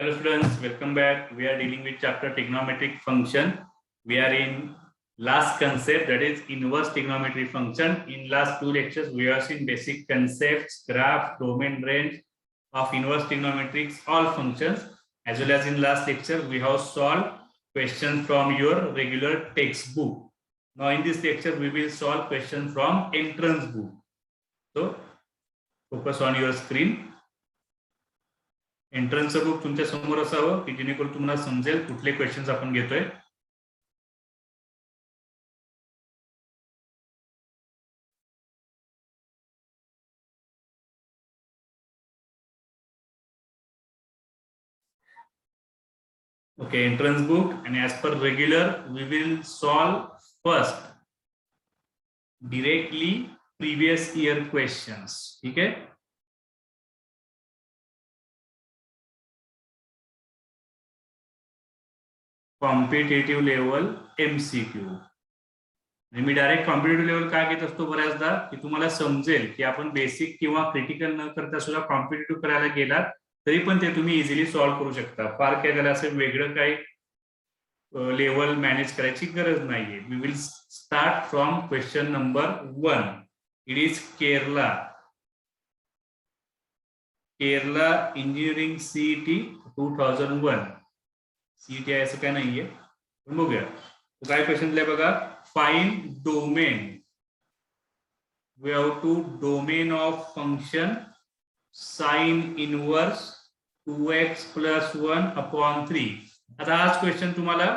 Hello students, welcome back. We are dealing with chapter trigonometric function. We are in last concept, that is inverse trigonometry function. In last two lectures, we have seen basic concepts, graph, domain, range of inverse trigonometrics, all functions. As well as in last lecture, we have solved questions from your regular textbook. Now in this lecture, we will solve questions from entrance book. So focus on your screen. Entrance book तुमच्या समोर असावं की जेणेकरून तुम्हाला समजेल कुठले questions आपण घेतोय. Okay, entrance book, and as per regular we will solve first directly previous year questions. ठीक है. Competitive level MCQ. मी डायरेक्ट कॉम्पिटेटिव्ह लेवल काय घेत असतो बऱ्याचदा की तुम्हाला समजेल की आपण बेसिक किंवा क्रिटिकल न करता सुद्धा कॉम्पिटेटिव्ह करायला गेलात तरी पण ते तुम्ही इझिली सॉल्व्ह करू शकता. फार काय त्याला असं वेगळं काही लेवल मॅनेज करायची गरज नाहीये. We will start from question number 1. It is Kerala engineering CET 2001. CET आहे असं काय नाहीये, पण बघूया काय क्वेश्चन दिलाय बघा. Find domain. We have to domain of function sine inverse 2x + 1/3. आता हाच क्वेश्चन तुम्हाला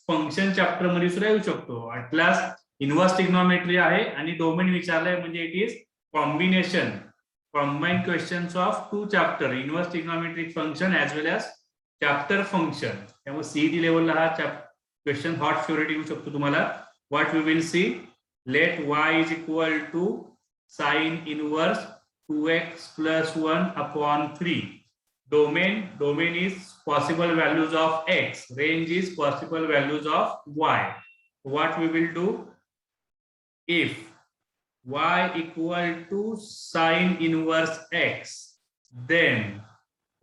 फंक्शन चॅप्टर मध्ये सुद्धा येऊ शकतो. अटलास इनवर्स ट्रिग्नोमेट्री आहे आणि डोमेन विचारलाय म्हणजे it is combined questions of two chapter, inverse trigonometric function as well as chapter function. त्यामुळे CET लेवलला हा क्वेश्चन हॉट फेवरेट येऊ शकतो तुम्हाला. What we will see, let y = sine inverse 2x + 1/3. Domain is possible values of x, range is possible values of y. What we will do, if y = sin inverse x, then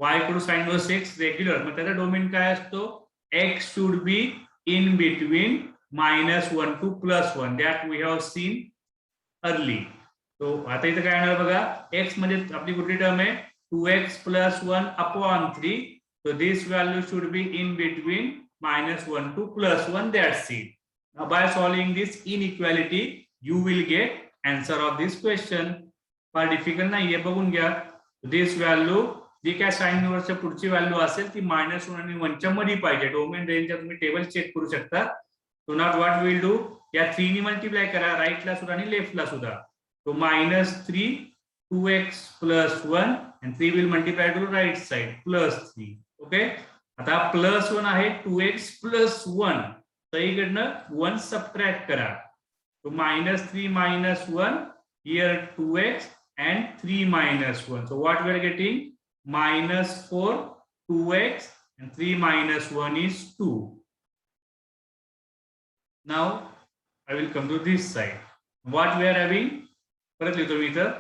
y = sin inverse x regular, मग त्याचा domain काय असतो, x should be in between -1 to +1. that we have seen early. तो आता इथं काय येणार बघा, x म्हणजे आपली कुठली टर्म आहे, 2x + 1/3. so this value should be in between -1 to +1. that's it. Now by solving this inequality you will get answer of this question. फार डिफिकल्ट नाहीये, बघून घ्या. this value जी काय साइन इनवर्सच्या पुढची व्हॅल्यू असेल ती -1 आणि 1 च्या मध्ये पाहिजे. डोमेन रेंजच्या तुम्ही टेबल चेक करू शकता. So not what will do, या 3 ने मल्टिप्लाय करा, राईटला सुद्धा आणि लेफ्टला सुद्धा. तो -3 2x + 1 and 3 will multiply to right side +3. Okay, आता +1 आहे, 2x + 1 सगळीकडनं 1 सबट्रॅक्ट करा. तो -3 - 1 here 2x and 3 - 1. so what we are getting, -4 2x and 3 - 1 is 2. now I will come to this side. what we are having, परत लिहितो मी इथं,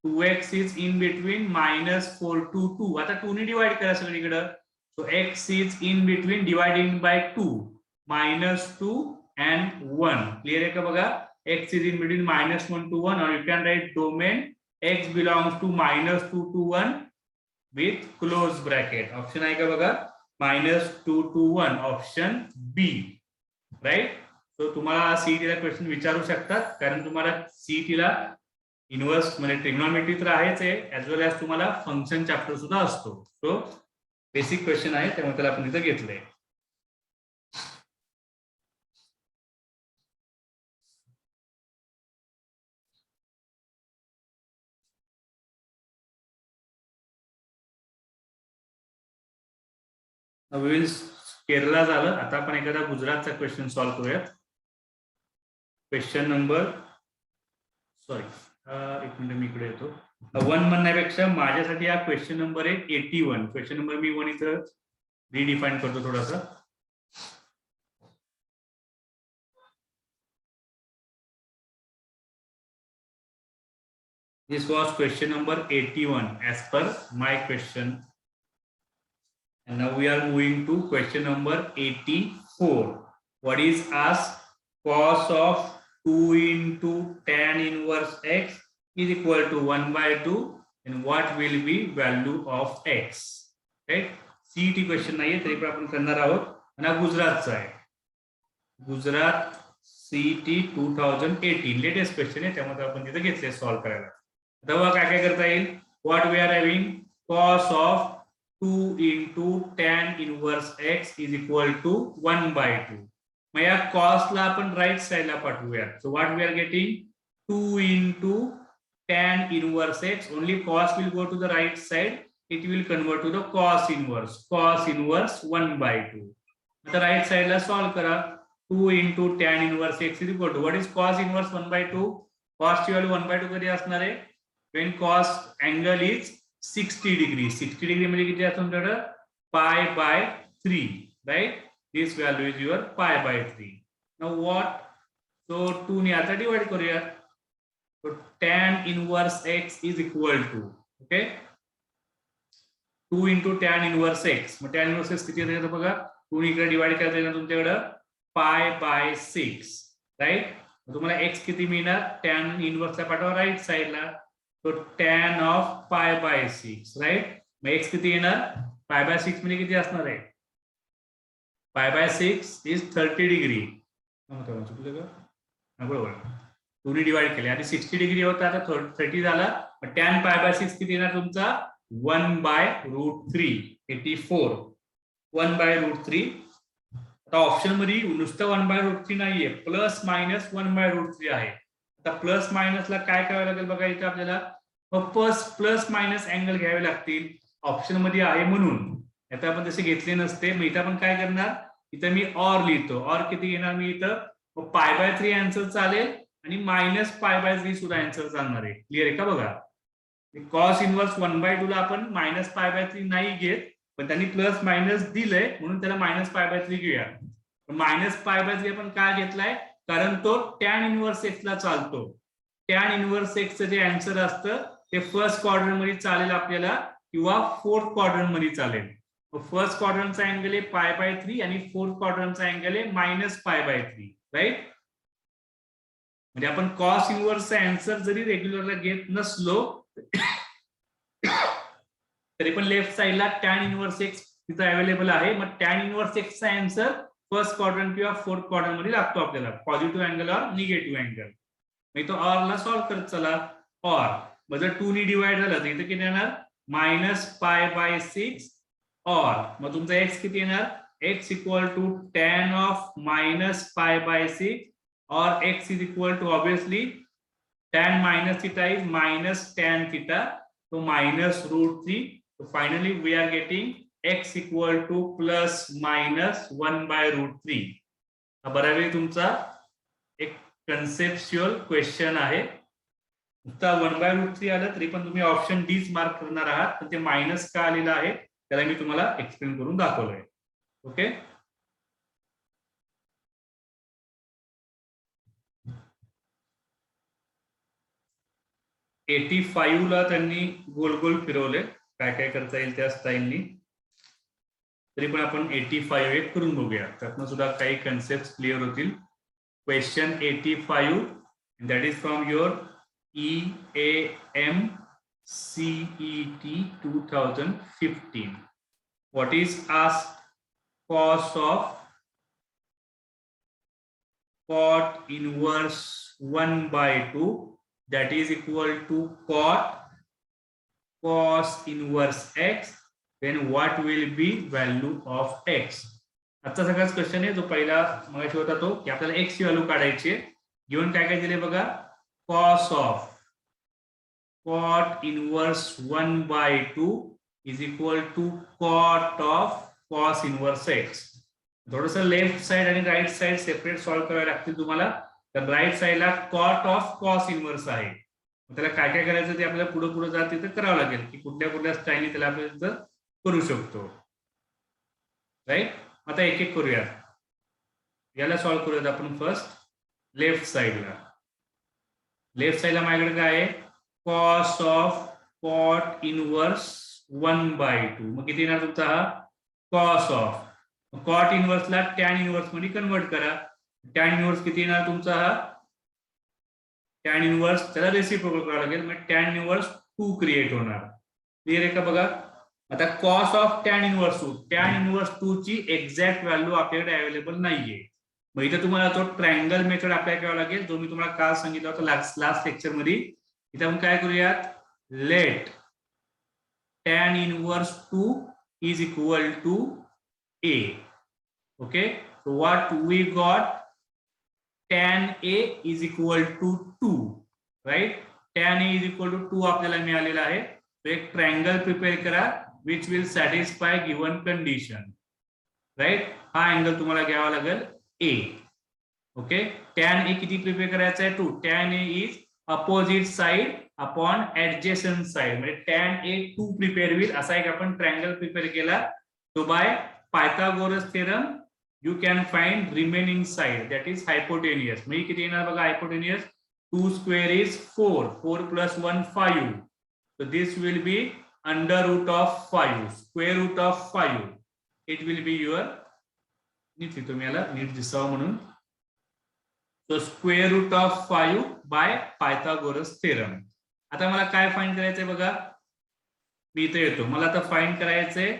2x is in between -4 to 2. आता 2 ने divide करा सगळीकडे. so x is in between, dividing by 2, -2 and 1. Clear आहे का बघा. x is in between -1 to 1, or you can write domain x belongs to -2 to 1 with close bracket. Option आहे का बघा, -2 to 1, option B. Right. So तुम्हाला CET ला question विचारू शकतात, कारण तुम्हाला CET ला इनवर्स म्हणजे ट्रिग्नोमेट्री तर आहेच आहे, ऍज वेल एज तुम्हाला फंक्शन चॅप्टर सुद्धा असतो. सो बेसिक क्वेश्चन आहे, त्यामुळे त्याला आपण इथं घेतलंय. केरला झालं. आता आपण एखादा गुजरातचा क्वेश्चन सॉल्व्ह करूयात. क्वेश्चन नंबर, सॉरी एक मिनिट मी इकडे येतो. 1 म्हणण्यापेक्षा माझ्यासाठी हा क्वेश्चन नंबर आहे 81. क्वेश्चन नंबर मी 1 इथं रिडिफाईन करतो थोडासा. This was question number 81 as per my question. And now we are moving to question number 84. What is asked? Cos of 2 into tan inverse x is equal to 1 by 2. And what will be value of x? Right? CET question नाही तरी पण आपण करणार आहोत. आणि हा गुजरातचा आहे. गुजरात CET 2018 लेटेस्ट क्वेश्चन आहे, त्यामध्ये आपण तिथे घेतले सॉल्व्ह करायला. तेव्हा काय काय करता येईल? What we are having cos of 2 into tan inverse x is equal to 1 by 2. मग या cos ला आपण राईट साइडला पाठवूया. So what we are getting 2 into tan inverse x. Only cos will go to the right side. It will convert to the cos inverse. Cos inverse 1 by 2. आता right साइडला solve करा. 2 into tan inverse x is equal to what is cos inverse 1 by 2? Cos ची value 1 by 2 कधी असणार आहे? When cos angle is 60 degree. 60 degree म्हणजे किती असतं तुमच्याकडे? Pi by 3, right? This value is your pi by 3. Now what? So 2 ने आता डिवाइड करूया. So tan inverse x is equal to, okay, 2 into tan inverse x. मग tan inverse x किती येतं बघा. 2 इकडे डिवाइड करता येईल तुमच्याकडे pi by 6, right? तुम्हाला x किती मिळणार? tan inverse ला पाठवा राईट साइडला. तो tan of pi by 6, right? मग x किती येणार? pi by 6 म्हणजे किती असणार आहे? pi by 6 is 30 degree. बरोबर, 2 ने डिवाइड केले. आधी 60 डिग्री होता, आता 30 झाला. मग tan pi by 6 किती येणार तुमचा? 1 by √3, 84. 1 by √3. आता ऑप्शन मध्ये नुसतं 1 by √3 नाहीये, प्लस मायनस 1 by √3 आहे. आता प्लस मायनसला काय करावं लागेल बघा, इथे आपल्याला प्लस मायनस अँगल घ्यावे लागतील. ऑप्शन मध्ये आहे म्हणून. आता आपण तसे घेतले नसते. मग इथं आपण काय करणार? इथं मी ऑर लिहितो. ऑर किती घेणार मी इथं? पाय बाय 3 आन्सर चालेल आणि मायनस पाय बाय 3 सुद्धा आन्सर चालणार आहे. क्लिअर आहे का बघा? कॉस इनवर्स 1 by 2 ला आपण मायनस पाय बाय 3 नाही घेत, पण त्यांनी प्लस मायनस दिलंय म्हणून त्याला मायनस पाय बाय 3 घेऊया. मायनस पाय बाय 3 आपण काय घेतलाय? कारण तो टॅन इनवर्स एक्स ला चालतो. टॅन इनवर्स एक्सचं जे आन्सर असतं ते फर्स्ट क्वाड्रंट मध्ये चालेल आपल्याला किंवा फोर्थ क्वाड्रंट मध्ये चालेल. फर्स्ट क्वाड्रंटचा अँगल आहे पाय बाय 3 आणि फोर्थ क्वाड्रंटचा अँगल आहे मायनस पाय बाय 3, राईट? म्हणजे आपण कॉस इनवर्सचा आन्सर जरी रेग्युलरला घेत नसलो तरी पण लेफ्ट साइडला टॅन इनवर्स एक्स तिथं अवेलेबल आहे. मग टॅन इनवर्स एक्सचा आन्सर फर्स्ट क्वाड्रंट किंवा फोर्थ क्वाड्रंट मध्ये लागतो आपल्याला, पॉझिटिव्ह अँगल और निगेटिव्ह अँगल. मग तो ऑर ला सॉल्व्ह करत चला. ऑर मग जर 2 ने डिवाइड झालं तर इथे किती येणार? Minus pi by 6. ऑर मग तुमचा एक्स किती येणार? X equal to tan of minus pi by 6 और x is equal to obviously tan minus theta is minus tan theta, तो minus √3. So finally we are getting x equal to plus minus 1 by √3. हा बराबर तुमचा एक conceptual question आहे. नुसता 1 by √3 आलं तरी पण तुम्ही ऑप्शन डी मार्क करणार आहात, पण ते मायनस का आलेलं आहे त्याला मी तुम्हाला एक्सप्लेन करून दाखवलंय. ओके, एटी 85 ला त्यांनी गोल गोल फिरवले. काय काय करता येईल त्या स्टाईलनी. तरी पण आपण 85 एक करून बघूया, त्यातनं सुद्धा काही कन्सेप्ट क्लिअर होतील. Question 85 that is from your EAM CET 2015. What is asked? Cos of cot inverse 1 by 2 that is equal to cot cos inverse x, then what will be value of x? आजचा सगळाच question आहे जो पहिला मगाशी होता तो की आपल्याला x ची व्हॅल्यू काढायची आहे. गिव्हन काय काय दिले बघा. cos of cot inverse 1 by 2 is equal to cot of cos inverse x. थोडस लेफ्ट साइड आणि राईट साइड सेपरेट सॉल्व्ह करावे लागतील तुम्हाला. तर राईट साइडला cot of cos inverse आहे. त्याला काय काय करायचं ते आपल्याला पुढे पुढे जात तिथं करावं लागेल की कुठल्या कुठल्या स्टाईलने त्याला आपण करू शकतो, राईट? आता एक एक करूया. याला सॉल्व्ह करूयात आपण फर्स्ट लेफ्ट साइडला. लेफ्ट साइडला माझ्याकडे काय आहे? Cos of cot inverse 1 by 2. मग किती येणार तुमचा? हा कॉस ऑफ कॉट इनवर्सला टॅन इनवर्स मध्ये कन्वर्ट करा. टॅन इनवर्स किती येणार तुमचा हा टॅन इनवर्स त्याला रेसिप्रोकल करावं लागेल म्हणजे टॅन इनवर्स 2 क्रिएट होणार. क्लिअर आहे का बघा. आता cos of tan inverse 2 tan inverse 2 ची एक्झॅक्ट व्हॅल्यू आपल्याकडे अवेलेबल नाहीये. मग इथे तुम्हाला तो ट्रायंगल मेथड अप्लाय करावा लागेल जो मी तुम्हाला काल सांगितला होता लास्ट लेक्चर मध्ये. इथे आपण काय करूयात let tan inverse 2 is equal to a. okay so what we got tan a is equal to 2 right. tan a is equal to 2 आपल्याला मिळालेला आहे. तो एक ट्रायंगल प्रिपेअर करा which will satisfy given condition right. हा angle तुम्हाला घ्यावा लागेल a. ओके tan a किती प्रिपेअर करायचा आहे 2. tan a is opposite side upon adjacent side म्हणजे tan a 2 प्रिपेअर होईल असा एक आपण ट्रायंगल प्रिपेअर केला. तो bye Pythagoras theorem you can find remaining side that is hypotenuse. म्हणजे किती येणार बघा hypotenuse 2 square is 4 4 plus 1 5 so this will be under root of 5 square root of 5 it will be your नीट तुम्ही याला नीट दिसावं म्हणून so square root of 5 by Pythagoras theorem. आता मला काय फाइंड करायचंय बघा मी इथे येतो. मला आता फाइंड करायचंय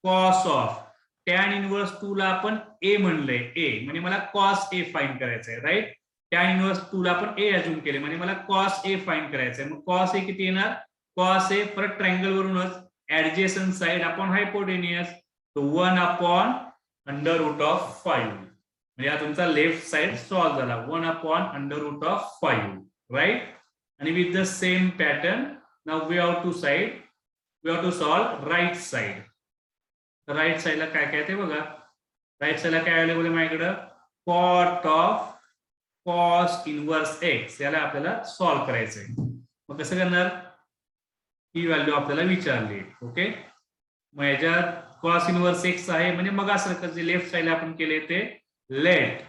cos of टॅन इनवर्स 2 ला आपण a म्हणलंय a म्हणजे मला cos a फाइंड करायचंय राईट. टॅन इनवर्स 2 ला आपण a अज्युम केले म्हणजे मला cos a फाइंड करायचंय. मग cos a किती येणार cos a परत ट्रायंगल वरूनच ऍडजेसंट साइड अपॉन हायपोटेनियस तो 1 अपॉन अंडर रूट ऑफ 5 म्हणजे हा तुमचा लेफ्ट साइड सॉल्व झाला 1 upon under root of 5 right. आणि with the same pattern now we have to solve right side. Right साइडला काय काय ते बघा. राईट साइडला काय अवेलेबल आहे माझ्याकडे cot of cos inverse x याला आपल्याला सॉल्व करायचंय. मग कसं करणार ही व्हॅल्यू आपल्याला विचारली. ओके मग याच्यात कॉस इनवर्स एक्स आहे म्हणजे मग असं जे लेफ्ट साइडला आपण केले ते let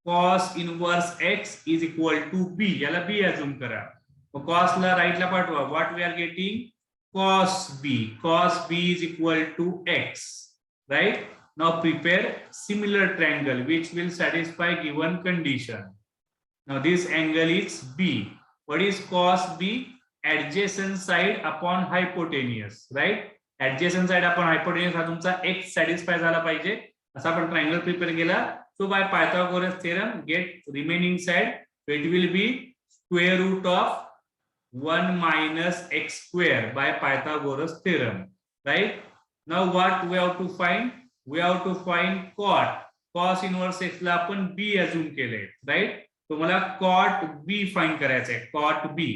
cos inverse x is equal to b याला बी अज्युम करा. मग कॉसला राईटला पाठवा what we are getting cos b is equal to x right. Now prepare similar triangle which will satisfy given condition. Now this angle is b. What is cos b? Adjacent side upon hypotenuse right. Adjacent side upon hypotenuse हा तुमचा x satisfy झाला पाहिजे असा आपण triangle prepare केला. So by Pythagoras theorem get remaining side so it will be square root of 1 minus x square by Pythagoras theorem right. Now what we have to find we have to find cot cos inverse x ला आपण b assume केले right. तो मला cot b find करायचा आहे cot b.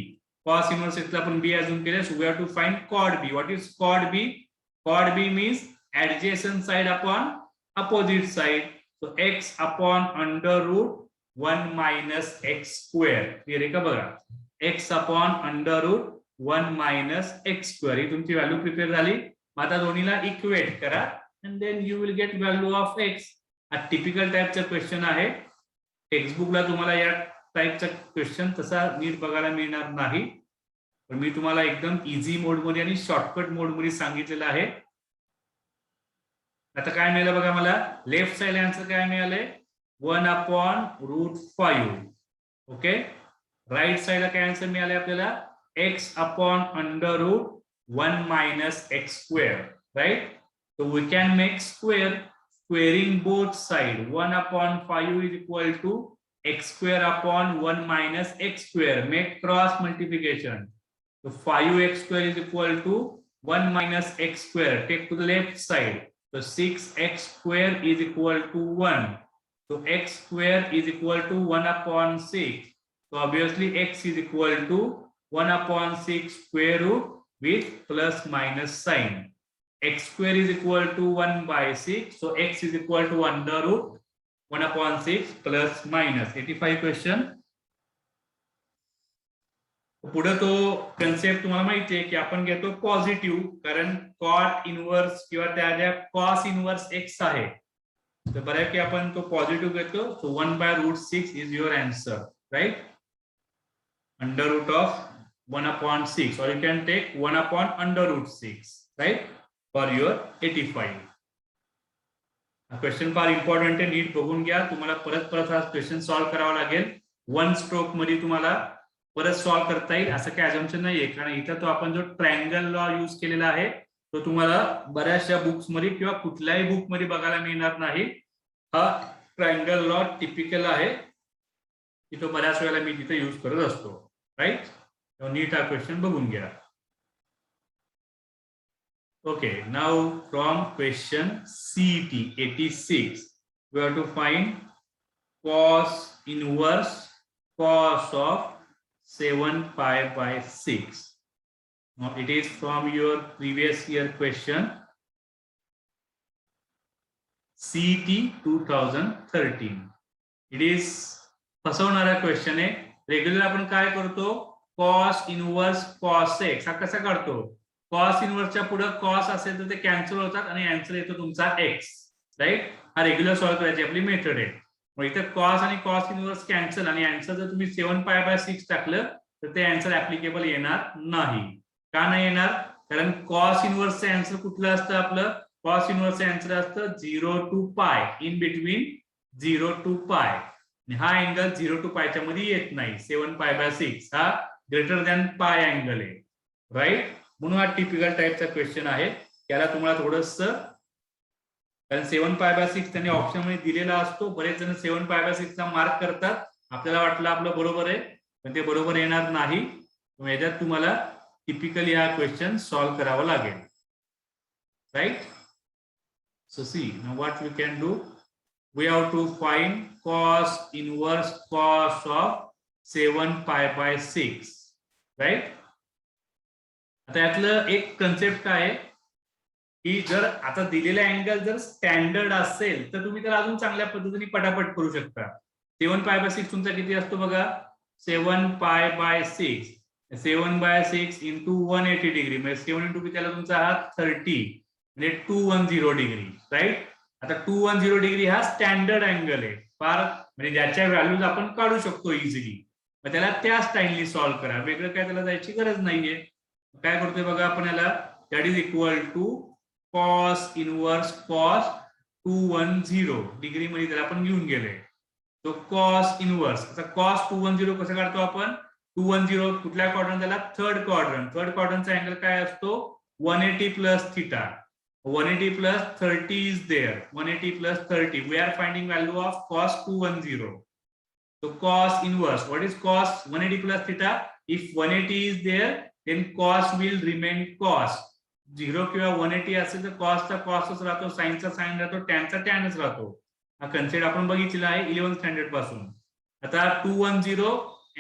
cos inverse x ला आपण b assume केले so we have to find cot b. what is cot b? cot b means adjacent side upon opposite side so x upon under root 1 minus x square. Clear आहे का बघा x upon under root 1 minus x square ही तुमची value prepare झाली. आता दोन्हीला equate करा and then you will get value of x. हा टिपिकल टाइपचा क्वेश्चन आहे. टेक्स्टबुकला तुम्हाला या टाइपचा क्वेश्चन तसा नीट बघायला मिळणार नाही पण मी तुम्हाला एकदम इझी मोड मध्ये आणि शॉर्टकट मोड मध्ये सांगितलेलं आहे. आता काय मिळालं बघा मला लेफ्ट साइड आन्सर काय मिळालंय 1 अपॉन रूट 5 ओके. राइट साइडला काय आन्सर मिळाले आपल्याला x upon under root 1 minus x square right. so we can make squaring both side 1 upon 5 is equal to x square upon 1 minus x square. make cross multiplication so 5x square is equal to 1 minus x square. take to the left side so 6x square is equal to 1 so x square is equal to 1 upon 6. So obviously x is equal to 1 upon 6 square root with plus minus sign. X square is equal to 1 by 6. So x is equal to under root 1 upon 6 plus minus. 85 question. पुढे तो concept तुम्हाला माहिती आहे की आपण घेतो positive कारण cot inverse किंवा त्या ज्या कॉस इनवर्स एक्स आहे तर बऱ्यापैकी आपण तो पॉझिटिव्ह घेतो. So 1 by root 6 is your answer right. under root of 1 upon 6 or you can take 1 upon under root 6 right for your 85. Question फार इम्पॉर्टंट आहे, नीट बघून घ्या. तुम्हाला परत परत हा क्वेश्चन सॉल्व्ह करावा लागेल. वन स्ट्रोक मध्ये तुम्हाला परत सॉल्व्ह करता येईल असं काही अजम्पशन नाहीये, कारण इथं तो आपण जो ट्रायंगल लॉ यूज केलेला आहे तो तुम्हाला बऱ्याचशा बुक्स मध्ये किंवा कुठल्याही बुक मध्ये बघायला मिळणार नाही. हा ट्रायंगल लॉ टिपिकल आहे, की तो बऱ्याच वेळेला मी तिथे यूज करत असतो. राईट, नीट हा क्वेश्चन बघून घ्या. Okay, now from question CET 86, we have to find cos inverse cos of 7 pi by 6. Now it is from your previous year question CET 2013. It is फसवणारा question आहे. रेग्युलर आपण काय करतो, cos inverse cos x हा कसा काढतो, cos इनवर्सच्या पुढे cos असेल तर ते कॅन्सल होतात आणि आन्सर येतो तुमचा एक्स. राईट, हा रेग्युलर सॉल्व्ह करायची आपली मेथड आहे. मग इथे कॉस आणि कॉस इनवर्स कॅन्सल आणि आन्सर जर तुम्ही 7 पाय बाय 6 टाकलं तर ते आन्सर ऍप्लिकेबल येणार नाही. का नाही येणार, कारण कॉस इनवर्सचं आन्सर कुठलं असतं, आपलं कॉस इनवर्सचं आन्सर असतं 0 टू पाय, इन बिटवीन 0 टू पाय. आणि हा अँगल 0 टू पायच्या मध्ये येत नाही. 7 पाय बाय 6 हा ग्रेटर दॅन पाय अँगल आहे. राईट, म्हणून हा टिपिकल टाइपचा क्वेश्चन आहे. त्याला तुम्हाला थोडस, कारण 7 पाय बाय 6 त्यांनी ऑप्शन मध्ये दिलेला असतो. बरेच जण 7 पाय बाय 6 चा मार्क करतात, आपल्याला वाटलं आपलं बरोबर आहे, पण ते बरोबर येणार नाही. याच्यात तुम्हाला टिपिकली हा क्वेश्चन सॉल्व्ह करावा लागेल. Right, so see now what we can do, we have to find cos inverse cos of 7 pi by 6. Right, आता यातलं एक कन्सेप्ट काय आहे की जर आता दिलेला अँगल जर स्टँडर्ड असेल तर तुम्ही त्याला अजून चांगल्या पद्धतीने पटापट करू शकता. 7 पाय बाय 6 तुमचा किती असतो बघा, 7 pi by 6, 7 bye 6 into 180 degree, म्हणजे 7 इंटू त्याला तुमचा हा 30 म्हणजे 210 डिग्री. राईट, आता 210 डिग्री हा स्टँडर्ड अँगल आहे, फार म्हणजे ज्याच्या व्हॅल्यूज आपण काढू शकतो इझिली. मग त्याला त्या स्टाईलनी सॉल्व्ह करा, वेगळं काय त्याला जायची गरज नाहीये. काय करतोय बघा आपण याला, that is equal to cos inverse cos 210 degree मध्ये त्याला आपण घेऊन गेलोय. तो कॉस इनवर्स, आता कॉस 210 कसं काढतो आपण, 210 कुठल्या क्वाड्रंट, त्याला थर्ड क्वाड्रंट. थर्ड क्वाड्रंटचा अँगल काय असतो, 180 plus theta. 180 plus 30 is there. 180 plus 30. We are finding value of cos 210. So cos inverse. What is cos 180 plus theta? If 180 is there, then cos will remain cos. 0 किंवा 180 असेल तर cosचा cosच राहतो, साइनचा sign राहतो, टॅनचा टॅनच राहतो. हा concept आपण बघितलेला आहे 11th स्टँडर्ड पासून. आता 210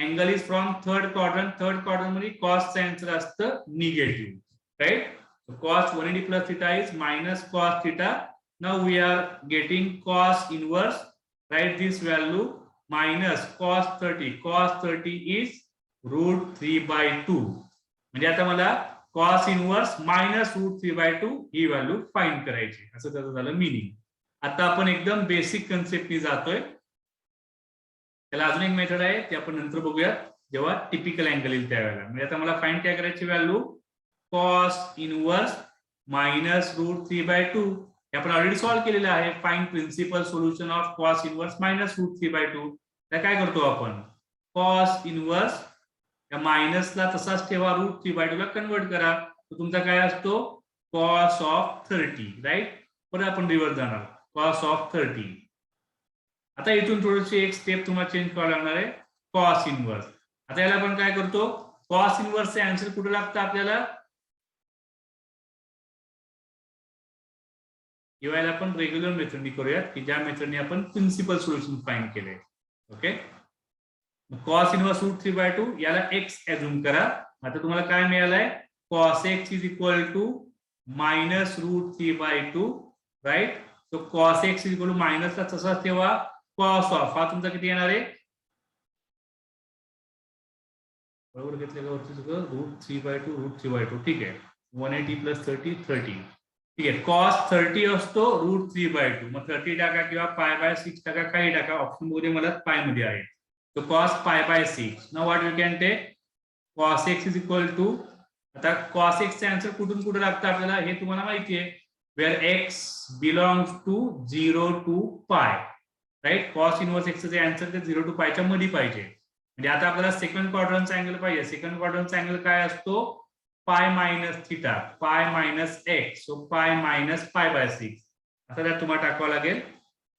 angle is from third quadrant. Third quadrant मध्ये cosचा आन्सर असतं negative. Right, so cos 180 plus theta is minus cos theta. Now we are getting cos inverse. Write this value minus cos 30. Cos 30 is root 3 by 2. म्हणजे आता मला cos inverse minus root 3 by 2 he value find करायची, असं त्याचं झालं meaning. आता आपण एकदम बेसिक कन्सेप्टनी जातोय. त्याला अजून एक मेथड आहे, ते आपण नंतर बघूयात जेव्हा टिपिकल अँगल येईल त्यावेळेला. म्हणजे आता मला फाइंड काय करायची value, cos inverse minus root 3 by 2. हे आपण ऑलरेडी सॉल्व्ह केलेलं आहे. Find principal solution of cos inverse minus root 3 by 2. काय करतो आपण, cos इनवर्स या मायनसला तसाच ठेवा, रूट 3 by 2 ला कन्वर्ट करा, तर तुमचा काय असतो cos ऑफ 30. राईट, परत आपण रिव्हर्स जाणार, cos ऑफ 30. आता इथून थोडीशी एक स्टेप तुम्हाला चेंज करावं लागणार आहे, cos इनवर्स. आता याला आपण काय करतो, cos इनवर्सचे आन्सर कुठे लागतं आपल्याला, यावेळेला आपण रेग्युलर मेथडनी करूयात, की ज्या मेथडने आपण प्रिन्सिपल सोल्युशन फाइंड केले. Okay, cos inverse root 3 by 2 याला x अज्युम करा. आता तुम्हाला काय मिळालंय, cos x is equal to minus root 3 by 2. Right, so cos x is equal to मायनसला तसाच ठेवा, cos ऑफ हा तुमचा किती येणार आहे, बरोबर घेतलेलं वरती सगळं, रूट 3 by 2 रूट 3 by 2. ठीक आहे, 180 प्लस 30 30. ठीक आहे, cos 30 असतो रूट 3 by 2. मग 30 टाका किंवा पाय बाय 6 टाका, काही टाका, ऑप्शन मध्ये मला पाय मध्ये आहे. तो cos pi by 6. Now what you can take, cos x is equal to, आता cos x चे आन्सर कुठून कुठे लागतं आपल्याला हे तुम्हाला माहिती आहे. where x belongs to 0 to pi, right. Cos inverse एक्सचे आन्सर ते 0 टू पायच्या मध्ये पाहिजे. म्हणजे आता आपल्याला सेकंड क्वाड्रंटचा अँगल पाहिजे. सेकंड क्वाड्रंटचा अँगल काय असतो? Pi minus theta, pi minus x, so pi minus pi by 6 आता त्यात तुम्हाला टाकावं लागेल.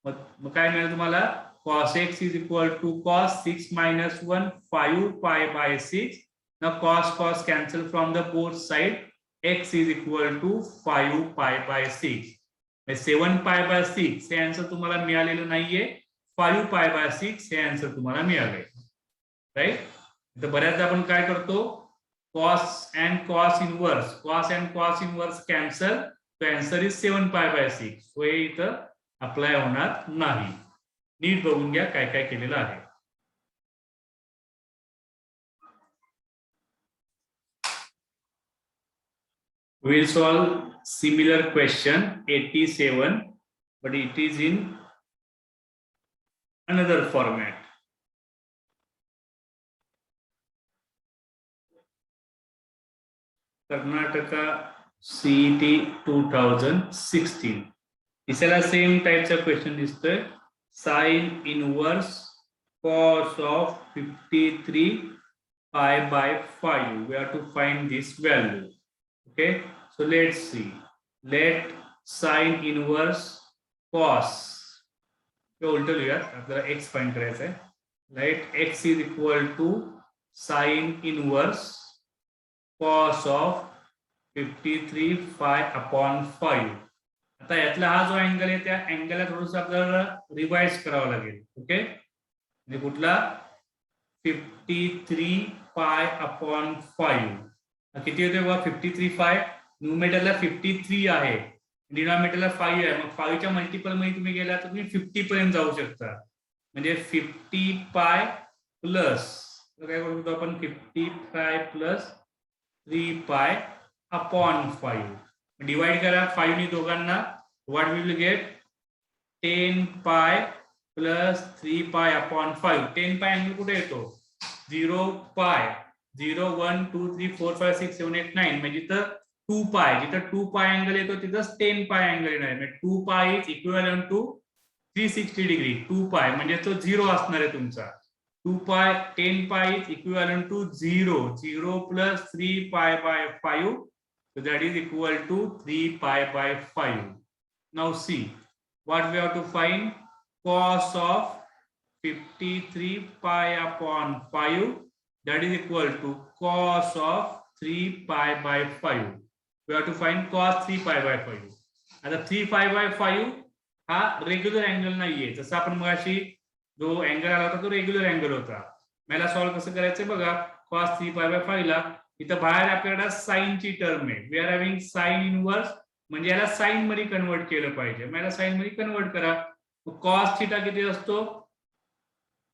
मग काय मिळेल तुम्हाला? cos x is equal to cos 6 minus 1 5 pi by 6. Now cos cancel from the both side. X is equal to 5 pi by 6. 7 pi by 6 हे आन्सर तुम्हाला मिळालेलं नाहीये. 5 pi by 6 हे आन्सर तुम्हाला मिळाले, राईट. तर बऱ्याचदा आपण काय करतो? cos and cos inverse cancel. तो answer is 7 pi by 6. So हे इथं अप्लाय होणार नाही. नीट बघून घ्या काय काय केलेलं आहे. We will solve similar question 87, but it is in another format. Karnataka CET 2016. इसला सेम टाइपचा क्वेश्चन दिसतोय. Sine inverse cos of 53 pi by 5. We have to find this value. Okay, so let's see. Let sin inverse cos, उलट लिहूयात, आपल्याला x find करायचा आहे. Let x is equal to sin inverse cos of 53 pi upon 5. आता यातला हा जो angle आहे त्या अँगलला थोडंसं आपल्याला रिवाइज करावं लागेल. ओके, म्हणजे कुठला? 53 पाय अपॉन 5 किती होते बघा? 53 पाय. न्यूमेटरला 53 आहे, डिनॉमिनेटरला 5 आहे. मग 5 च्या मल्टिपल मध्ये तुम्ही गेला तर तुम्ही 50 पर्यंत जाऊ शकता. म्हणजे 50 पाय प्लस काय करू शकतो आपण? 50 पाय प्लस 3 पाय अपॉन 5. डिवाइड करा 5 नी दोघांना. What we will get? 10 पाय प्लस 3 पाय अपॉन 5. 10 पाय अँगल कुठे येतो? 0 पाय. 0 1 2 3 4 5 6 7 8 9. म्हणजे इथं 2 पाय, जिथं 2 पाय अँगल येतो तिथं 10 पाय अँगल येणार आहे. म्हणजे 2 पाय इज इक्विव्हॅलंट टू 360 डिग्री. 2 पाय म्हणजे तो 0 असणार आहे तुमचा. 2 पाय 10 पाय is equivalent to 0. 0 plus 3 pi by 5. So that is equal to 3 pi by 5. Now see what we have to find. Cos of 53 pi upon 5, that is equal to cos of 3 pi by 5. We have to find cos 3 pi by 5. आता 3 pi by 5 हा regular angle नाहीये. जसं आपण मगाशी जो angle आला होता तो रेग्युलर अँगल होता. मला सॉल्व्ह कसं करायचं बघा. cos 3 pi by 5 ला इथं बाहेर आपल्याकडे साइन ची टर्म आहे. We are having sine inverse, म्हणजे याला साइन मध्ये कन्वर्ट केलं पाहिजे. मला साइन मध्ये कन्वर्ट करा. cos थिटा किती असतो?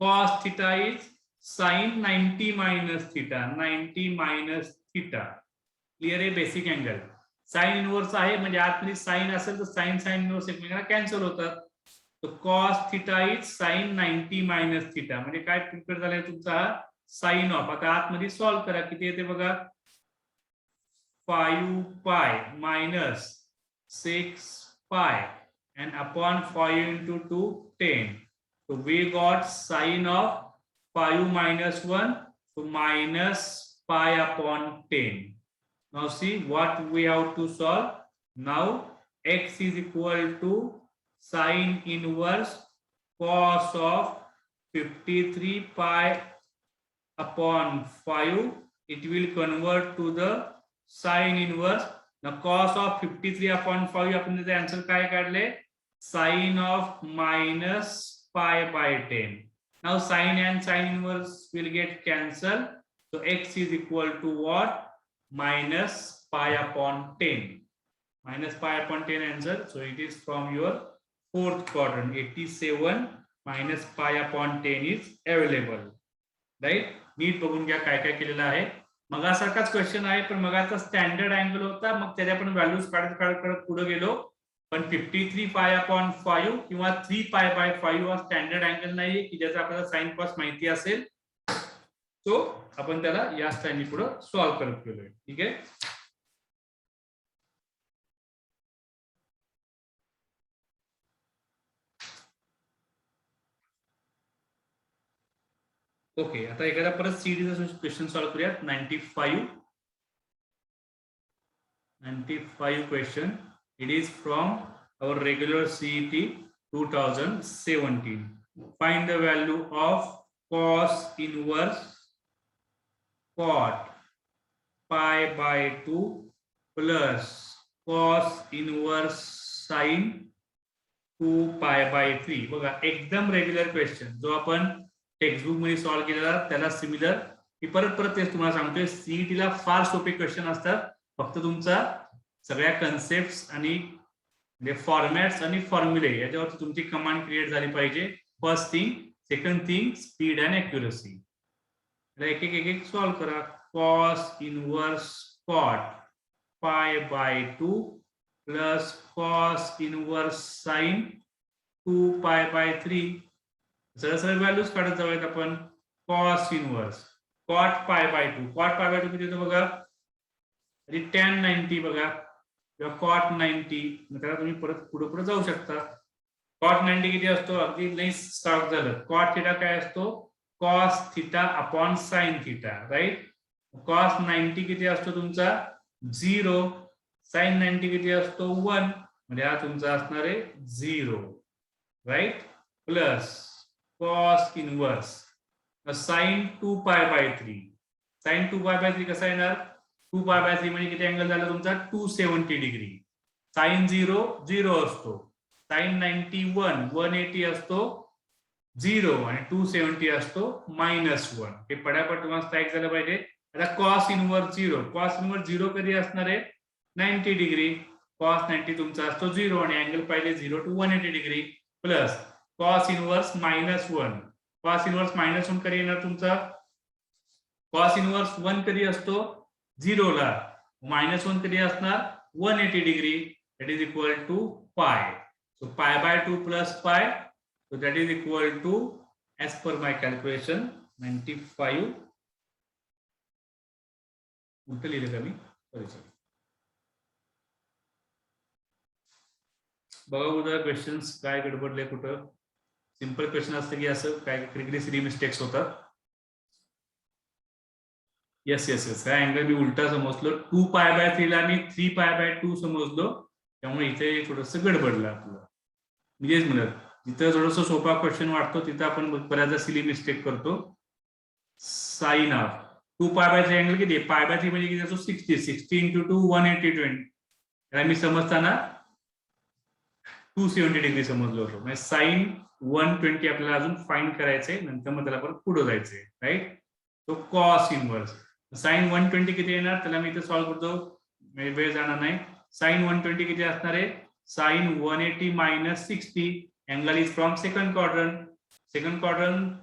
cos theta is sine 90 minus theta. 90 minus theta. Clear आहे? Basic angle. साइन इनवर्स आहे म्हणजे आतमध्ये साइन असेल तर साइन साइन इनवर्स एकमेकांना कॅन्सल होतात. तर cos theta is sine 90 minus theta. म्हणजे काय प्रिपेअर झालाय तुमचा? Sine of. आता आतमध्ये सॉल्व्ह करा. किती येते बघा? 5 पाय मायनस 6 पाय and upon 5 into 2 10. So we got sine of 5 minus 1, so minus pi upon 10. Now see what we have to solve. Now x is equal to sine inverse cos of 53 pi upon 5. It will convert to the sine inverse. Now cos of 53 upon 5 आपण त्याचे answer काय काढले? Sine of minus pi by 10. Now sine and sine inverse will get cancelled. So x is equal to what? Minus pi upon 10. Minus pi upon 10 answer. So it is from your fourth quadrant. 87 minus pi upon 10 is available. Right? नीट बघून घ्या काय काय केलेलं आहे. मगासारखाच question आहे, पण मगाचा standard angle होता. मग त्याच्या आपण व्हॅल्यूज काढत काढत काढत पुढे गेलो. पण 53 पाय अपॉन 5 किंवा 3 पाय बाय 5 हा स्टँडर्ड अँगल नाहीये की ज्याचा आपल्याला साइन कॉस माहिती असेल. सो आपण त्याला या स्टाईलने पुढे सॉल्व्ह करत गेलोय. ठीक आहे. ओके, आता एखादा परत सीडीचा क्वेश्चन सॉल्व्ह करूयात. 95 question. It is from our regular CET 2017. Find the value of cos inverse cot pi by 2 plus cos inverse sin 2 pi by 3. बघा, एकदम रेग्युलर क्वेश्चन जो आपण टेक्स्टबुक मध्ये सॉल्व्ह केलेला त्याला सिमिलर. मी परत तेच तुम्हाला सांगतोय, सीईटी ला फार सोपे क्वेश्चन असतात. फक्त तुमचा सगळ्या कन्सेप्ट आणि फॉर्मॅट्स आणि फॉर्म्युले याच्यावरती तुमची कमांड क्रिएट झाली पाहिजे. First thing. Second thing, speed and accuracy. एक एक सॉल्व्ह करा. Cos inverse cot pi by 2 plus cos inverse sine 2 pi by 3. सरळ व्हॅल्यूज काढत जाऊयात आपण. Cos inverse cot pi by 2. Cot pi by 2 किती येतो बघा. tan 90 बघा, किंवा कॉट 90. त्याला तुम्ही परत पुढे जाऊ शकता. कॉट 90 किती असतो, अगदी नाही स्टार्ट झालं. कॉट थिटा काय असतो, cos theta upon sine theta, right. Cos 90 किती असतो तुमचा 0. साइन 90 किती असतो 1. म्हणजे हा तुमचा असणार आहे 0, right. Plus cos inverse sine 2 pi by 3. Sign 2 pi by 3 कसा येणार, 2 पाय बाय 3 म्हणजे किती अँगल झाला तुमचा 270 डिग्री. साइन 0 0 असतो. साइन 91 180 असतो 0 आणि 270 असतो -1. हे पटापट तुम्हाला स्ट्राईक झालं पाहिजे. आता कॉस इनवर्स 0. कॉस इनवर्स 0 कधी असणार आहे 90 डिग्री. कॉस 90 तुमचा असतो 0 आणि अँगल पाहिजे 0 to 180 degree. Plus cos inverse -1. Cos inverse -1 कधी येणार तुमचा. कॉस इनवर्स 1 कधी असतो 0 ला. -1 कधी असणार 180 degree. That is equal to pi. So pi by 2 plus pi. So that is equal to, as per my calculation, 95. उलट लिहिलं का मी, सॉरी. बघा उद्या क्वेश्चन्स काय गडबडले कुठं. सिंपल क्वेश्चन असतं की असं काय क्रिकेटली सिली मिस्टेक्स होतात. येस काय अँगल मी उलटा समजलो. 2 पाय बाय 3 ला मी 3 पाय बाय 2 समजलो. त्यामुळे इथे थोडस गडबडलं आपलं. मी तेच म्हणत, जिथं थोडस सोपा क्वेश्चन वाटतो तिथं आपण बऱ्याचदा सिली मिस्टेक करतो. Sine of 2 pi by 3 angle किती, पाय बाय 3 म्हणजे किती असतो 60 into 2 180 20. त्याला मी समजताना 270 डिग्री समजलो होतो. म्हणजे साइन 120 आपल्याला अजून फाइंड करायचंय, नंतर मग त्याला परत पुढे जायचंय, राईट. तो कॉस इनवर्स साइन 120 किती येणार त्याला मी इथे सॉल्व्ह करतो, वेळ जाणार नाही. साइन 120 किती असणार आहे, sine 180 minus 60. Angle is from second quadrant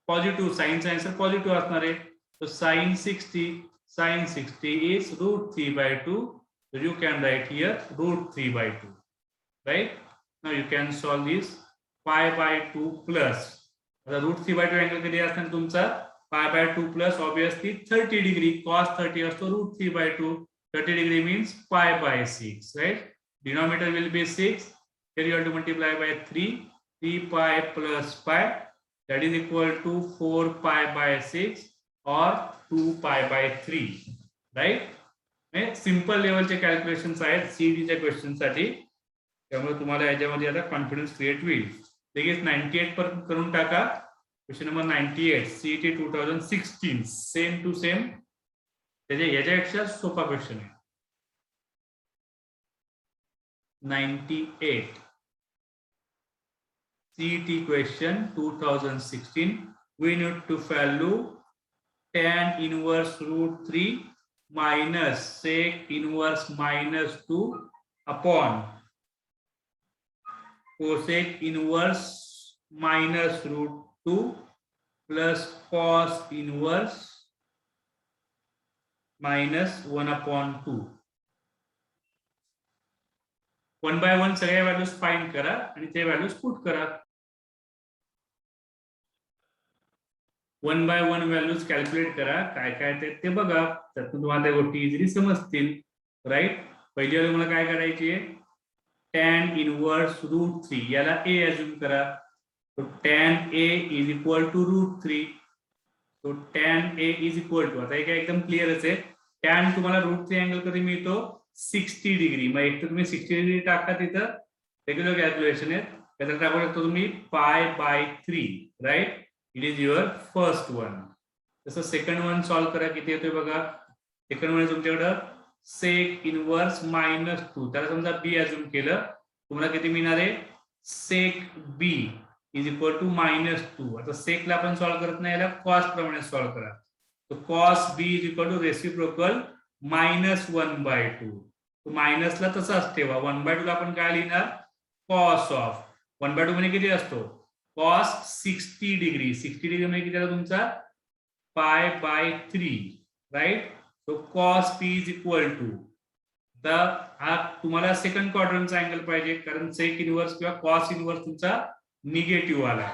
positive. साइनचा आन्सर पॉझिटिव्ह असणार आहे. So sin 60 is √3/2. So you can write here √3/2, right? Now you can solve this. Pi by 2 plus आता √3/2 अँगल कधी असणार तुमचा pi by 2 plus obviously 30 degree. cos 30 असतो √3/2. 30 degree means pi by 6, right? Denominator will be 6. Here you have to multiply by 3. 3 pi plus pi, that is equal to 4 pi by 6 or 2 pi by 3, right? Simple लेवलचे calculations आहेत सीईटीच्या question साठी. त्यामुळे तुम्हाला याच्यामध्ये आता confidence create होईल. लगेच 98 पर्यंत करून टाका. Question number 98 CET 2016 same to same. याच्यापेक्षा सोपा क्वेश्चन आहे. 98 CET question 2016. We need to value tan inverse √3 minus sec inverse -2 upon cosec inverse -√2 plus cos inverse -1/2. 1 by 1 सगळ्या व्हॅल्यूज फाइंड करा आणि ते व्हॅल्यूज पुट करा. 1 by 1 व्हॅल्यूज कॅल्क्युलेट करा. काय काय ते बघा. त्यातून तुम्हाला त्या गोष्टी इझिली समजतील, राईट. पहिली वेळी मला काय करायची आहे, tan इनवर्स √3 याला a अज्युम करा. तो tan a is equal to √3. तो tan A is equal to, आता हे काय एकदम क्लिअरच आहे, tan तुम्हाला √3 अँगल कधी मिळतो 60 डिग्री, मग एक तर तुम्ही 60 डिग्री टाका तिथं, रेग्युलर कॅल्क्युलेशन आहे त्याचा टाकू शकतो तुम्ही π/3, right. It is your first one. तसं सेकंड वन सॉल्व्ह करा, किती येतोय बघा. सेकंड वन तुमच्याकडं सेक इनवर्स -2, त्याला समजा बी अज्युम केलं, तुम्हाला किती मिळणार आहे, सेक बी इज इक्वल टू -2. आता सेकला आपण सॉल्व्ह करत नाही, याला कॉस प्रमाणे सॉल्व्ह करा. तो cos B is equal to reciprocal -1/2. तो मायनसला तसाच ठेवा, 1/2 ला आपण काय लिहिणार, कॉस ऑफ 1/2 म्हणजे किती असतो, कॉस 60 डिग्री. 60 डिग्री म्हणजे किती आला तुमचा π/3, राईट. तो cos P is equal to, हा तुम्हाला सेकंड क्वाड्रंटचा अँगल पाहिजे, कारण सेक इनवर्स किंवा कॉस इनवर्स तुमचा निगेटिव्ह आला.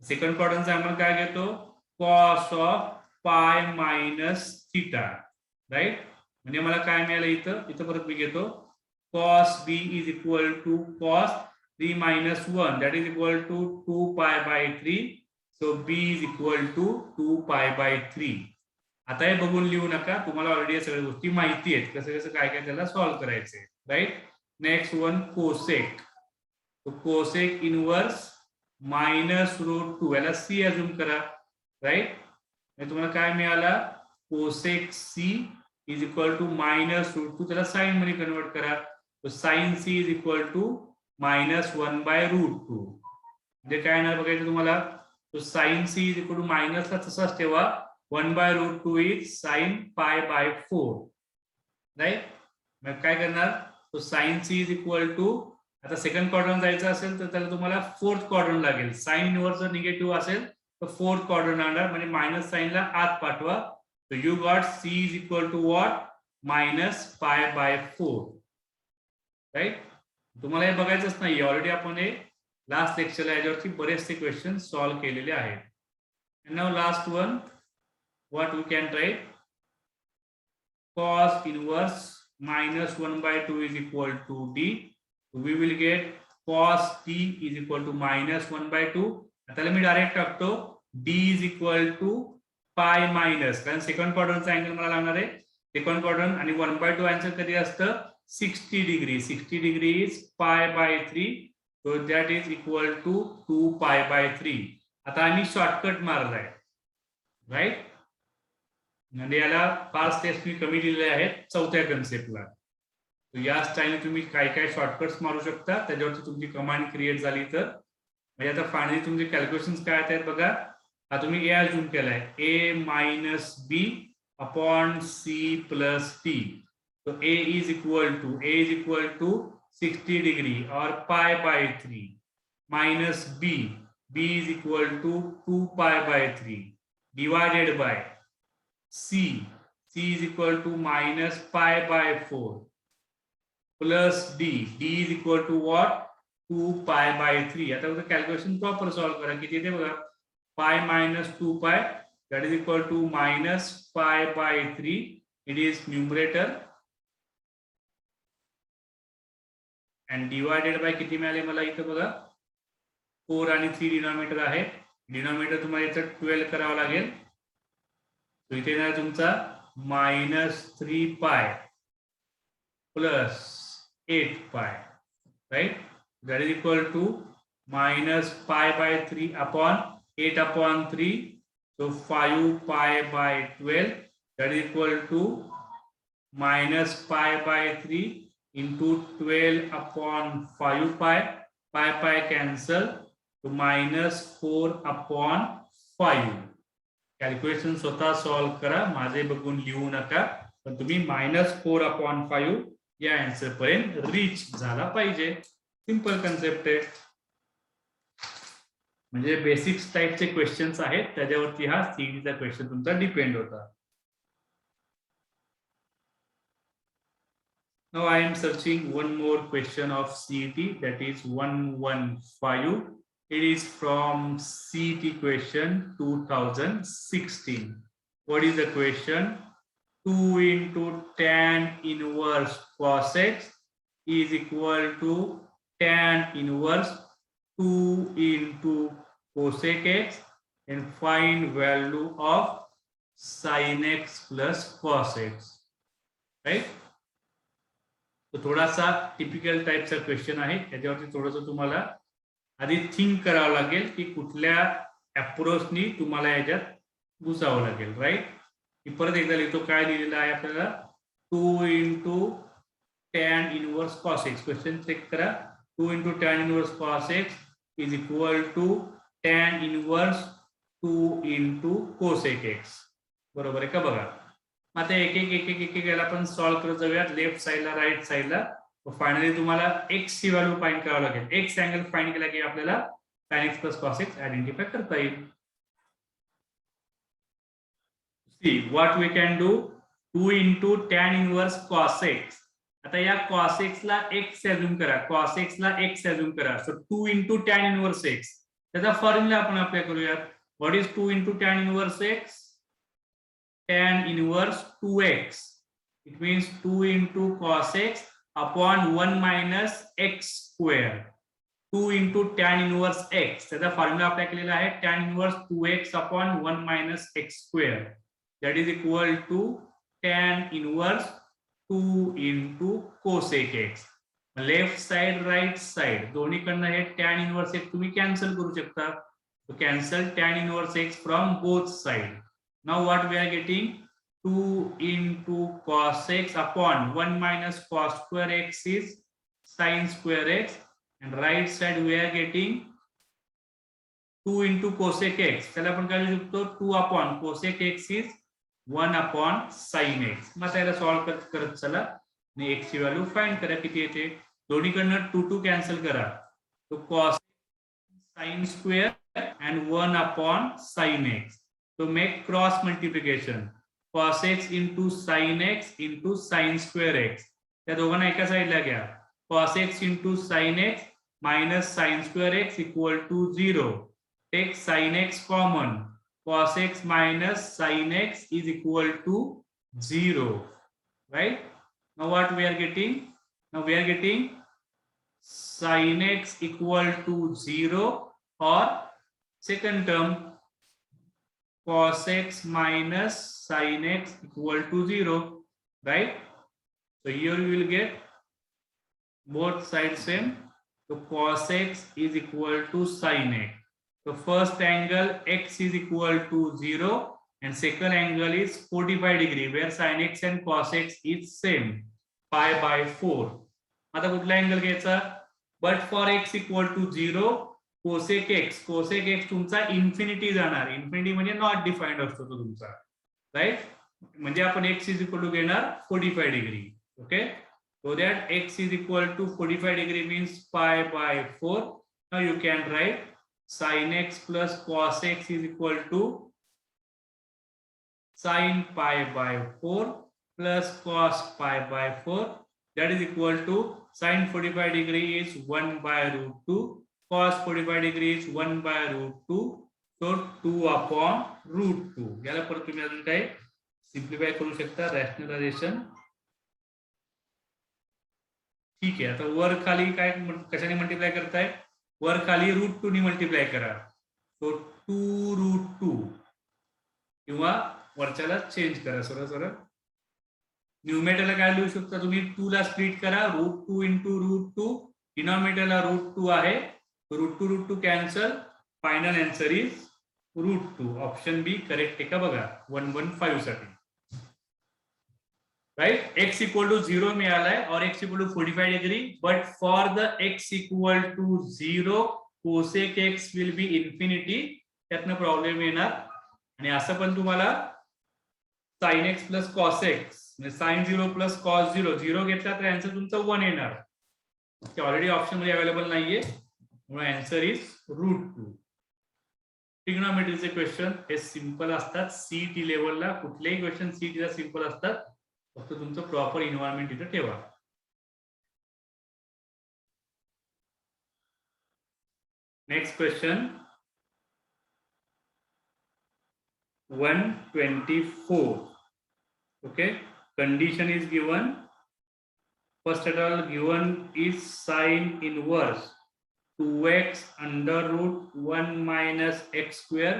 सेकंड क्वाड्रंटचा अँगल काय घेतो, कॉस ऑफ π-θ, राईट. म्हणजे मला काय मिळालं इथं परत मी घेतो, cos B is equal to cos 3 - 1, that is equal to 2π/3. So b is equal to 2π/3. आता हे बघून लिहू नका, तुम्हाला ऑलरेडी या सगळ्या गोष्टी माहिती आहेत, कसं कसं काय काय त्याला सॉल्व्ह करायचंय, राईट. Next one cosec. तो कोसेक इनवर्स -√2, याला सी अज्युम करा, राईट. तुम्हाला काय मिळाला, cosec c is equal to -√2, त्याला साइन मध्ये कन्वर्ट करा, तो sine C is equal to -1/√2. म्हणजे काय येणार बघायचं तुम्हाला, तो sine C is equal to मायनसला तसाच ठेवा, 1/√2 इज साइन π/4, राईट. मग काय करणार, तो sine C is equal to, आता सेकंड क्वाड्रंट जायचं असेल तर त्याला तुम्हाला फोर्थ क्वाड्रंट लागेल. साइन इनवर्स जर निगेटिव्ह असेल तर फोर्थ क्वाड्रंट आणणार, म्हणजे मायनस साइनला आत पाठवा. So you got C is equal to what, -π/4, right. तुम्हाला हे बघायचंच नाही, ऑलरेडी आपण हे लास्ट लेक्चरला याच्यावरती बरेचसे क्वेश्चन सॉल्व्ह केलेले आहेत. And now last one, what we can write, cos inverse -1/2 is equal to D. We will get cos T is equal to -1/2. आता मी डायरेक्ट टाकतो D is equal to pi minus, कारण second क्वाड्रंटचा angle मला लागणार आहे second quadrant, आणि 1/2 answer कधी असतं 60 degree. 60 degree is π/3, so that is equal to 2π/3. आता आम्ही शॉर्टकट मारलाय, राईट. म्हणजे याला 5 स्टेप्स मी कमी दिलेले आहेत चौथ्या कन्सेप्टला. या स्टाईलने तुम्ही काय काय शॉर्टकट्स मारू शकता, त्याच्यावरती तुमची कमांड क्रिएट झाली तर. म्हणजे आता फायनली तुमचे कॅल्क्युलेशन्स काय आहेत बघा. हा तुम्ही ए अज्युम केलाय, a - b upon c + t. तो a is equal to 60 degree और π/3 minus b is equal to 2π/3 divided by c is equal to -π/4 plus d is equal to what 2π/3. आता कॅल्क्युलेशन प्रॉपर सॉल्व्ह करा, किती येते बघा, π - 2π, that is equal to -π/3. it is numerator and divided by किती मिळाले मला इथं बघा, 4 आणि 3 डिनॉमिनेटर आहे. डिनॉमिनेटर तुम्हाला इथं 12 करावं लागेल. तो इथे येणार तुमचा -3π + 8π, right. that is equal to -π/3 अपॉन 8/3, so 5π/12, that is equal to -π/3 into 12/5π, π cancel, तो -4/5. कॅल्क्युलेशन स्वतः सॉल्व्ह करा, माझे बघून लिहू नका, पण तुम्ही -4/5 या आन्सर पर्यंत रीच झाला पाहिजे. सिंपल कन्सेप्ट आहे, म्हणजे बेसिक्स टाइपचे क्वेश्चन्स आहेत, त्याच्यावरती हा सीईटीचा क्वेश्चन तुमचा डिपेंड होता. Now I am searching one more question of CET, that is 115. It is from CET question 2016. What is the question? 2 into tan inverse cos x is equal to tan inverse 2 into cosec x and find value of sin x plus cos x, right. तो थोडासा typical टाइपचा question आहे. याच्यावरती थोडंसं तुम्हाला आधी think करावं लागेल की कुठल्या अप्रोचनी तुम्हाला याच्यात घुसावं लागेल, राईट. मी परत एकदा लिहितो काय लिहिलेलं आहे आपल्याला. 2 into tan inverse cos x. Question check करा. 2 into tan inverse cos x is equal to tan inverse 2 into cosec x. बरोबर आहे का बघा. आता एक एक एक एक एक एक याला आपण सॉल्व्ह करत जाऊयात लेफ्ट साइडला राईट साइडला. फायनली तुम्हाला x ची व्हॅल्यू फाइंड करावं लागेल. x अँगल फाइंड केला की आपल्याला sin x plus cos x identify करता येईल. See what we can do. 2 into tan inverse cos x. आता या cos x ला x अज्यूम करा. cos x ला x अज्यूम करा. So 2 into tan inverse x. त्याचा फॉर्म्युला आपण अप्लाय करूयात. What is 2 into tan inverse x? Tan inverse 2x. It means 2 into cos x upon 1 minus x square. 2 into tan inverse x. त्याचा formula apply केलेला आहे. tan inverse 2x upon 1 minus x square. That is equal to tan inverse 2 into cosec x. Left side right side दोन्हीकडनं हे tan inverse x तुम्ही कॅन्सल करू शकता. So cancel tan inverse x from both sides. Now what we are getting? 2 into cos x upon 1 minus cos square x is sin square x, and right side we are getting 2 into cosec x. त्याला आपण काय लिहू शकतो? 2 upon cosec x is 1 upon sin x. मग त्याला solve करत चला आणि x ची व्हॅल्यू फाइंड करा किती येते. दोन्हीकडनं 2 2 कॅन्सल करा. तो cos sin square and 1 upon sin x. So make cross multiplication. Cos x into sin x into sin square x. त्या दोघांना एका साइडला घ्या. Cos x into sin x minus sin square x equal to 0. Take sin x common. Cos x minus sin x is equal to 0. Right? Now what we are getting? Now we are getting sin x equal to 0, or second term cos x minus sin x equal to 0, right? So here you will get both sides same. So cos x is equal to sin x. So first angle x is equal to 0 and second angle is 45 degree where sin x and cos x is same, pi by 4. आता कुठला angle घ्यायचा? But for x equal to 0, cosec x तुमचा infinity जाणार. Infinity म्हणजे not defined असतो तो तुमचा, right. म्हणजे आपण x इज इक्वल टू घेणार 45 degree. Okay. So that x is equal to 45 degree means pi by 4. Now you can write sin x plus cos x is equal to sin pi by 4 plus cos pi by 4. That is equal to sin 45 degree is 1 by root 2. Cos 45 degree is 1 by root 2. So 2 upon root 2. याला परत तुम्ही अजून काय simplify करू शकता. Rationalisation. ठीक आहे. आता वर खाली काय कशाने मल्टिप्लाय करताय? वर खाली रूट 2 ने मल्टिप्लाय करा. सो 2 रूट 2 किंवा वरच्याला चेंज करा. सरळ सरळ न्यूमेटरला काय लिहू शकता तुम्ही? 2 ला स्प्लिट करा. Root 2 into root 2. डिनॉमिनेटरला रूट 2 आहे. Root 2 cancel. Final answer is root 2. Option B correct आहे का बघा 115 साठी, राइट. x इक्वल टू 0 मिळालाय और x equal to 45 degree. But for the x equal to 0 cosec x will be infinity. त्यातनं problem येणार. आणि असं पण तुम्हाला sin x plus cos x म्हणजे sin 0 प्लस cos 0 0 घेतला तर आन्सर तुमचा 1 येणार. ते ऑलरेडी ऑप्शन मध्ये अवेलेबल नाहीये. म्हणून आन्सर इज रूट 2. ट्रिग्नोमेट्रीचे क्वेश्चन हे सिंपल असतात. सीईटी लेवलला कुठलेही क्वेश्चन सीईटीला सिंपल असतात. फक्त तुमचं प्रॉपर एन्व्हायरमेंट इथे ठेवा. Next question 124. Okay, condition is given. First at all given is sin inverse 2x under root 1 minus x square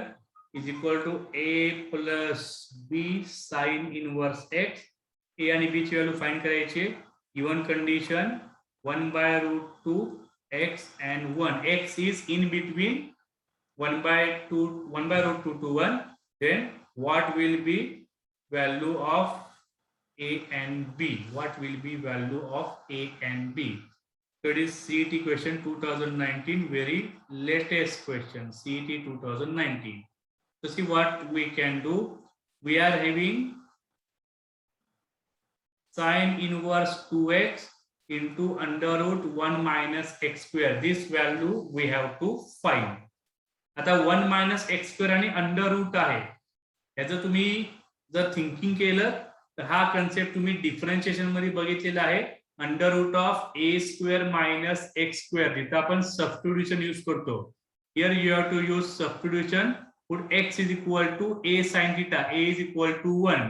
is equal to a plus b sine inverse x. A आणि b ची value find करायची. Given condition 1/√2 x and 1. X is in between 1/√2 to 1. Then what will be value of A and B? What will be value of A and B? So it is CET question 2019, very latest question, CET 2019. So see what we can do. We are having sine inverse 2x into under root 1 minus x square. This value we have to find. आता 1 minus x square आणि under route आहे. याचं तुम्ही जर thinking केलं तर हा concept तुम्ही डिफरन्शिएशन मध्ये बघितलेला आहे. Under root of A square minus x square. तिथं आपण सबस्टिट्यूशन यूज करतो. Here you have to use substitution. Put x is equal to a sin theta. A is equal to 1.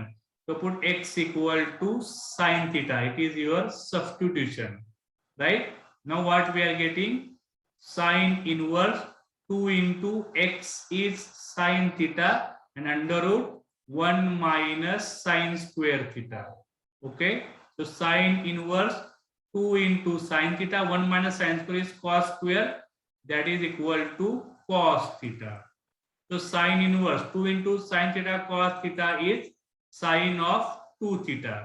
So put x equal to sin theta. It is your substitution, right? Now what we are getting? Sin inverse 2 into x is sin theta and under root 1 minus sin square theta. Okay, so sin inverse 2 into sin theta, 1 minus sin square is cos square, that is equal to cos theta. So sin inverse 2 into sin theta cos theta is sin of 2 theta.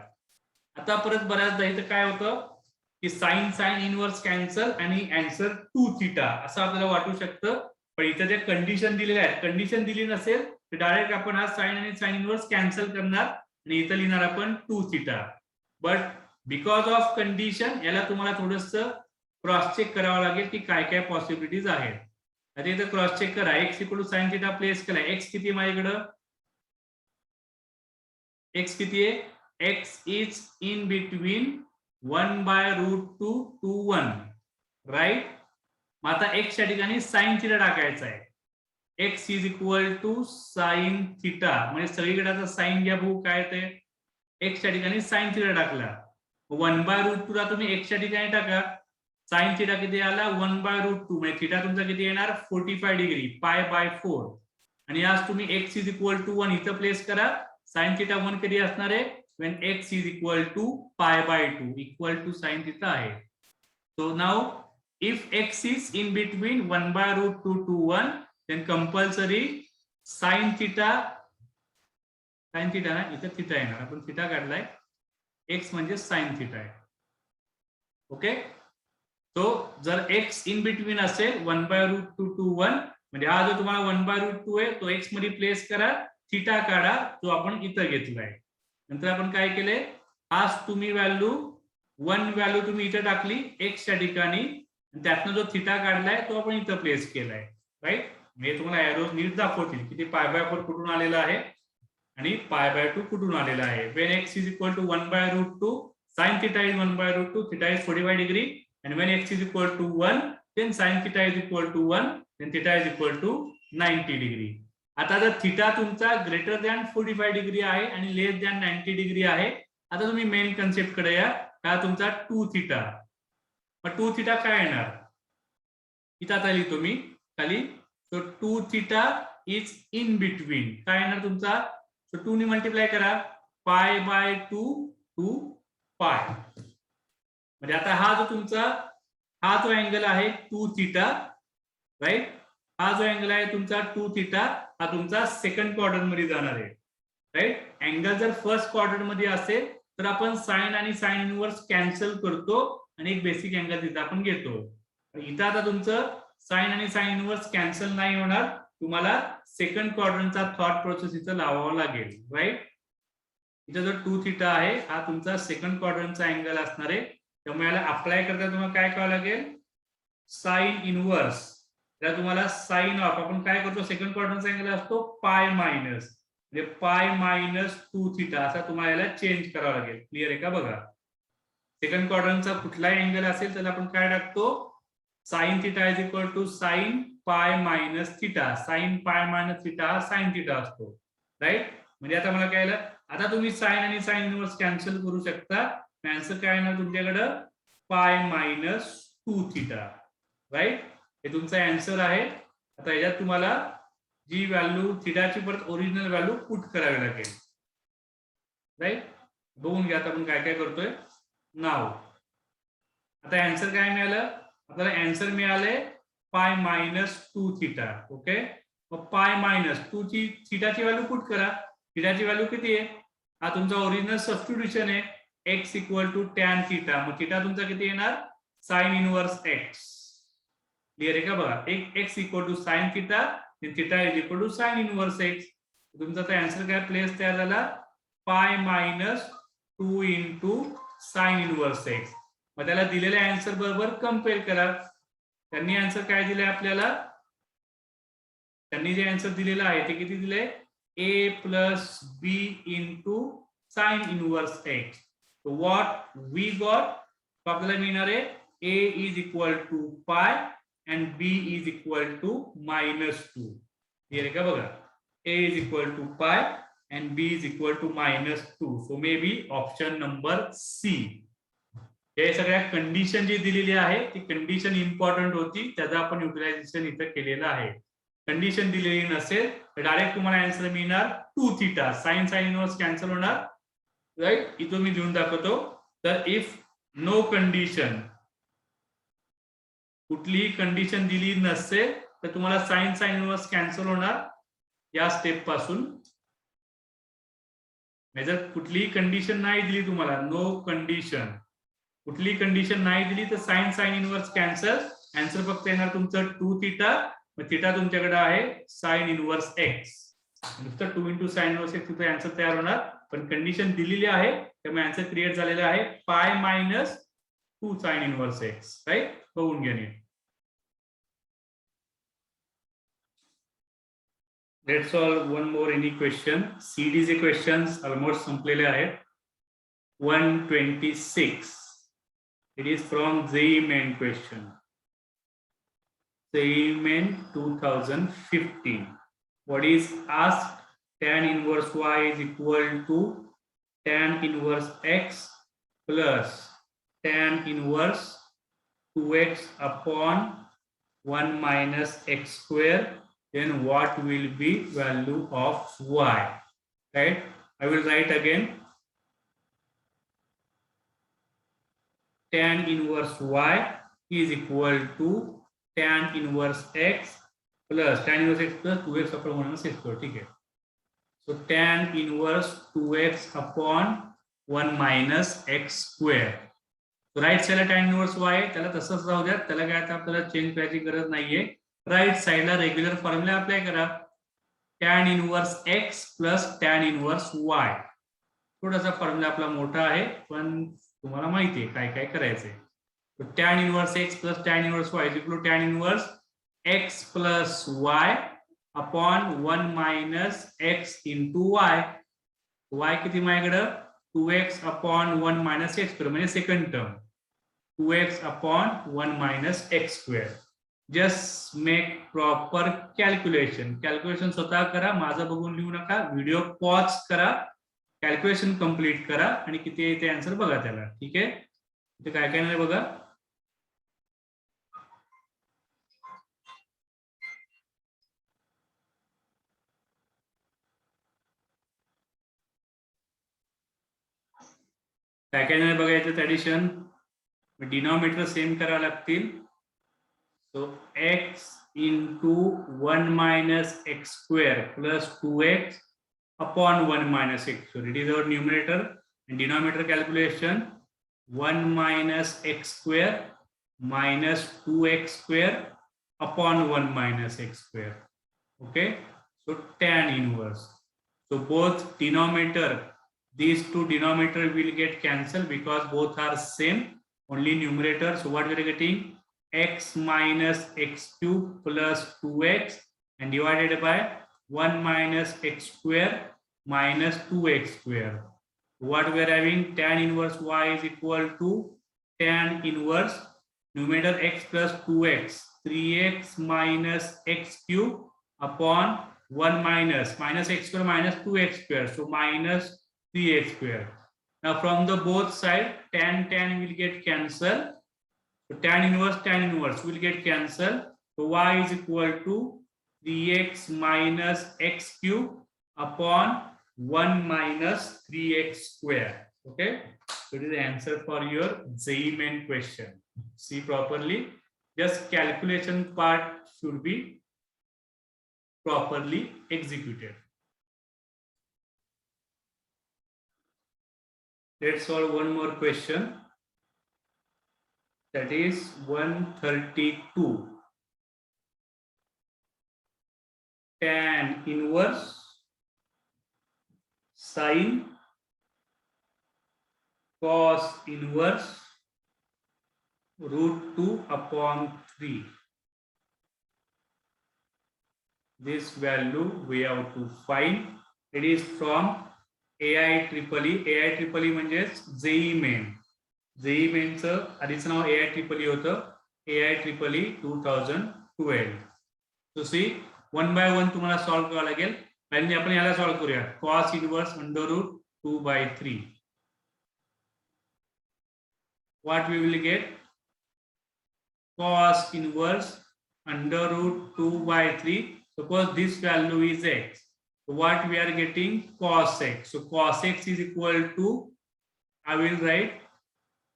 आता परत बऱ्याचदा इथं काय होतं की sin sin inverse cancel आणि answer 2 theta असं आपल्याला वाटू शकतं. पण इथं जे कंडिशन दिलेले आहेत, कंडिशन दिली नसेल तर डायरेक्ट आपण हा sin आणि sin इनवर्स कॅन्सल करणार आणि इथं लिहिणार आपण 2 theta. But because of condition याला तुम्हाला थोडंसं क्रॉस चेक करावं लागेल की काय काय पॉसिबिलिटीज आहेत. आता इथं क्रॉस चेक करा. x equal to sin theta place केला. x किती माझ्याकडं? x किती आहे? x is in between 1/√2 to 1, राईट. मग आता x या ठिकाणी sin थीटा टाकायचा आहे. x is equal to sin theta. म्हणजे सगळीकडे आता sin घ्या बघू काय ते. x या ठिकाणी sin थीटा टाकला. 1/√2 ला तुम्ही x या ठिकाणी टाका. sin थीटा किती आला? 1/√2. म्हणजे थीटा तुमचा किती येणार? 45 डिग्री, π/4. आणि आज तुम्ही x is equal to 1 इथं प्लेस करा. sin theta 1 कधी असणार आहे? when x is equal to π/2 equal to sin theta आहे. So now if x is in between 1/√2 to 1 then compulsory sin theta ना इथं थीटा येणार. आपण थीटा काढलाय. x म्हणजे sin theta आहे. ओके. तो जर x in between असेल 1/√2 to 1 म्हणजे हा जो तुम्हाला 1/√2 आहे तो x मध्ये प्लेस करा. थीटा काढा जो आपण इथं घेतलाय. नंतर आपण काय केले? आज तुम्ही व्हॅल्यू 1 व्हॅल्यू तुम्ही इथं टाकली x च्या ठिकाणी. त्यातनं जो थीटा काढलाय तो आपण इथं प्लेस केलाय, राईट. मी तुम्हाला एरोज नीट दाखवतील की ते π/4 कुठून आलेला आहे आणि π/2 कुठून आलेला आहे. when x is equal to 1/√2 sin theta is 1/√2, theta is 45 degree, and when x is equal to 1 then sin theta is equal to 1, then theta is equal to 90 degree. आता जर थीटा तुमचा ग्रेटर दॅन 45 डिग्री आहे आणि लेस than 90 degree आहे. आता तुम्ही main concept कडे या. हा तुमचा 2 थीटा. मग 2 थीटा काय येणार? इथं आता लिहितो मी खाली. So 2 theta is in between काय येणार तुमचा? सो 2 ने मल्टिप्लाय करा. π/2 टू π. म्हणजे आता हा जो तुमचा हा जो अँगल आहे 2 थीटा, राईट. हा जो अँगल आहे तुमचा 2 थीटा हा तुमचा सेकंड क्वाड्रंट मध्ये जाणार आहे, राईट. अँगल जर फर्स्ट क्वाड्रंट मध्ये असेल तर आपण साइन आणि साइन इनवर्स कॅन्सल करतो आणि एक बेसिक अँगल तिथं आपण घेतो. इथं आता तुमचं साइन आणि साइन इनवर्स कॅन्सल नाही होणार. तुम्हाला सेकंड क्वाड्रंटचा थॉट प्रोसेस इथं लावावा लागेल, राईट. इथं जो 2 थीटा आहे हा तुमचा सेकंड क्वाड्रंटचा अँगल असणार आहे. त्यामुळे याला अप्लाय करता तुम्हाला काय करावं लागेल? Sine inverse. त्याला तुम्हाला साइन ऑफ आपण काय करतो? सेकंड क्वाड्रंटचा अँगल असतो पाय मायनस, म्हणजे π-2 थीटा असा तुम्हाला याला चेंज करावा लागेल. क्लिअर आहे का? बघा सेकंड क्वाड्रंटचा कुठलाही अँगल असेल त्याला आपण काय टाकतो? Sine theta is equal to sine π-थीटा. साइन π-थीटा हा साइन थीटा असतो, राईट. म्हणजे आता मला काय आलं? आता तुम्ही साइन आणि साइन इनवर्स कॅन्सल करू शकता. आन्सर काय येणार तुमच्याकडं? π-2 थीटा, राईट. हे तुमचा आन्सर आहे. आता याच्यात तुम्हाला जी व्हॅल्यू थिटाची परत ओरिजिनल व्हॅल्यू पुट करावी लागेल. राईट, बघून घ्या आता आपण काय काय करतोय नाव. आता आन्सर काय मिळालं आपल्याला? आन्सर मिळाले पाय मायनस 2 थिटा. ओके, मग पाय मायनस 2 ची थिटाची व्हॅल्यू पुट करा. थिटाची व्हॅल्यू किती आहे? हा तुमचा ओरिजिनल सबस्टिट्यूशन आहे, x equal to tan theta. मग थिटा तुमचा किती येणार? Sign inverse x. क्लिअर आहे का? बघा, एक x equal to sine theta आणि theta is equal to sine inverse x. तुमचा तर आन्सर काय प्लेस तयार झाला? Pi minus 2 into sine inverse x. मग त्याला दिलेल्या आन्सर बरोबर कम्पेअर करा. त्यांनी आन्सर काय दिले आपल्याला? त्यांनी जे आन्सर दिलेला आहे ते किती दिले? a plus b into sine inverse x. So what we got? तो आपल्याला मिळणार आहे a इज इक्वल टू पाय and b is equal to -2. Clear आहे का? बघा, a is equal to pi and b is equal to -2. So maybe option number C. हे सगळ्या कंडिशन जी दिलेली आहे ती कंडिशन इम्पॉर्टंट होती, त्याचा आपण युटिलायझेशन इथं केलेलं आहे. कंडिशन दिलेली नसेल तर डायरेक्ट तुम्हाला आन्सर मिळणार 2 theta. Sine sine inverse cancel होणार. राईट, इथं मी देऊन दाखवतो. तर इफ नो कंडिशन, कुठलीही कंडिशन दिली नसेल तर तुम्हाला साइन साइन इनवर्स कॅन्सल होणार या स्टेप पासून. जर कुठलीही कंडिशन नाही दिली तुम्हाला, नो कंडिशन, कुठलीही कंडिशन नाही दिली तर sine sine inverse cancel. Answer फक्त येणार तुमचं 2 थिटा. मग थिटा तुमच्याकडे आहे साइन इनवर्स x. नुसतं 2 इंटू साइन इनवर्स x तिथे आन्सर तयार होणार. पण कंडिशन दिलेली आहे त्यामुळे आन्सर क्रिएट झालेला आहे pi minus 2 sine inverse x. Right, बघून घ्या नीट. Let's solve one more any question. CDC questions almost संपलेले आहेत. 126. It is from JEE main question. JEE main 2015. What is asked? Tan inverse y is equal to tan inverse x plus tan inverse 2x upon 1 minus x square. Then what will be value of y? Right, I will write again. Tan inverse y is equal to tan inverse x plus tan inverse x plus 2x upon 1 minus x square. ठीक है, so tan inverse 2x upon 1 minus x square. So right साइडला tan inverse y आहे, त्याला तसंच राहू द्या, त्याला काय आता आपल्याला चेंज करायची गरज नाहीये. राइट साइडला रेग्युलर फॉर्म्युला अप्लाय करा, tan inverse x plus tan inverse y. थोडासा फॉर्म्युला आपला मोठा आहे पण तुम्हाला माहिती आहे काय काय करायचंय. तो tan inverse x plus tan inverse y is equal to tan inverse x plus y upon 1 minus x into y. y किती माझ्याकडे? 2x upon 1 minus x square, म्हणजे second term 2x upon 1 minus x square. Just make proper calculation. Calculation स्वतः करा, माझं बघून लिहू नका. Video pause करा, कॅल्क्युलेशन कम्प्लीट करा आणि किती येते आन्सर बघा त्याला. ठीक आहे, इथे काय काय नाही बघा. काय काय नाही बघा याच्यात ऍडिशन. डिनॉमिनेटर सेम करावं लागतील. So x into 1 minus x square plus 2x upon 1 minus x square. It is our numerator. And denominator calculation 1 minus x square minus 2x square upon 1 minus x square. Okay, so tan inverse. So both denominator, these two denominator will get cancelled because both are same, only numerator. So what we are getting? X minus x cube plus 2x and divided by 1 minus x square minus 2x square. What we are having? Tan inverse y is equal to tan inverse numerator x plus 2x, 3x minus x cube upon 1 minus x square minus 2x square, so minus 3x square. Now from the both side tan will get cancelled. So tan inverse will get cancelled. So y is equal to 3x minus x cube upon 1 minus 3x square. Okay, so it is the answer for your JEE main question. See properly, just calculation part should be properly executed. Let's solve one more question. That is 132. Tan inverse sine cos inverse root 2 upon 3. This value we have to find. It is from AIEEE. AIEEE म्हणजेच JEE main. JEE main चं आधीचं नाव AIEEE होतं. AIEEE 2012. So see, one by one तुम्हाला solve करावं लागेल. आणि आपण याला सॉल्व करूया. cos inverse under root 2/3. What we will get? Cos inverse under root 2/3. Suppose this value is x. So what we are getting? Cos x. So cos x is equal to, I will write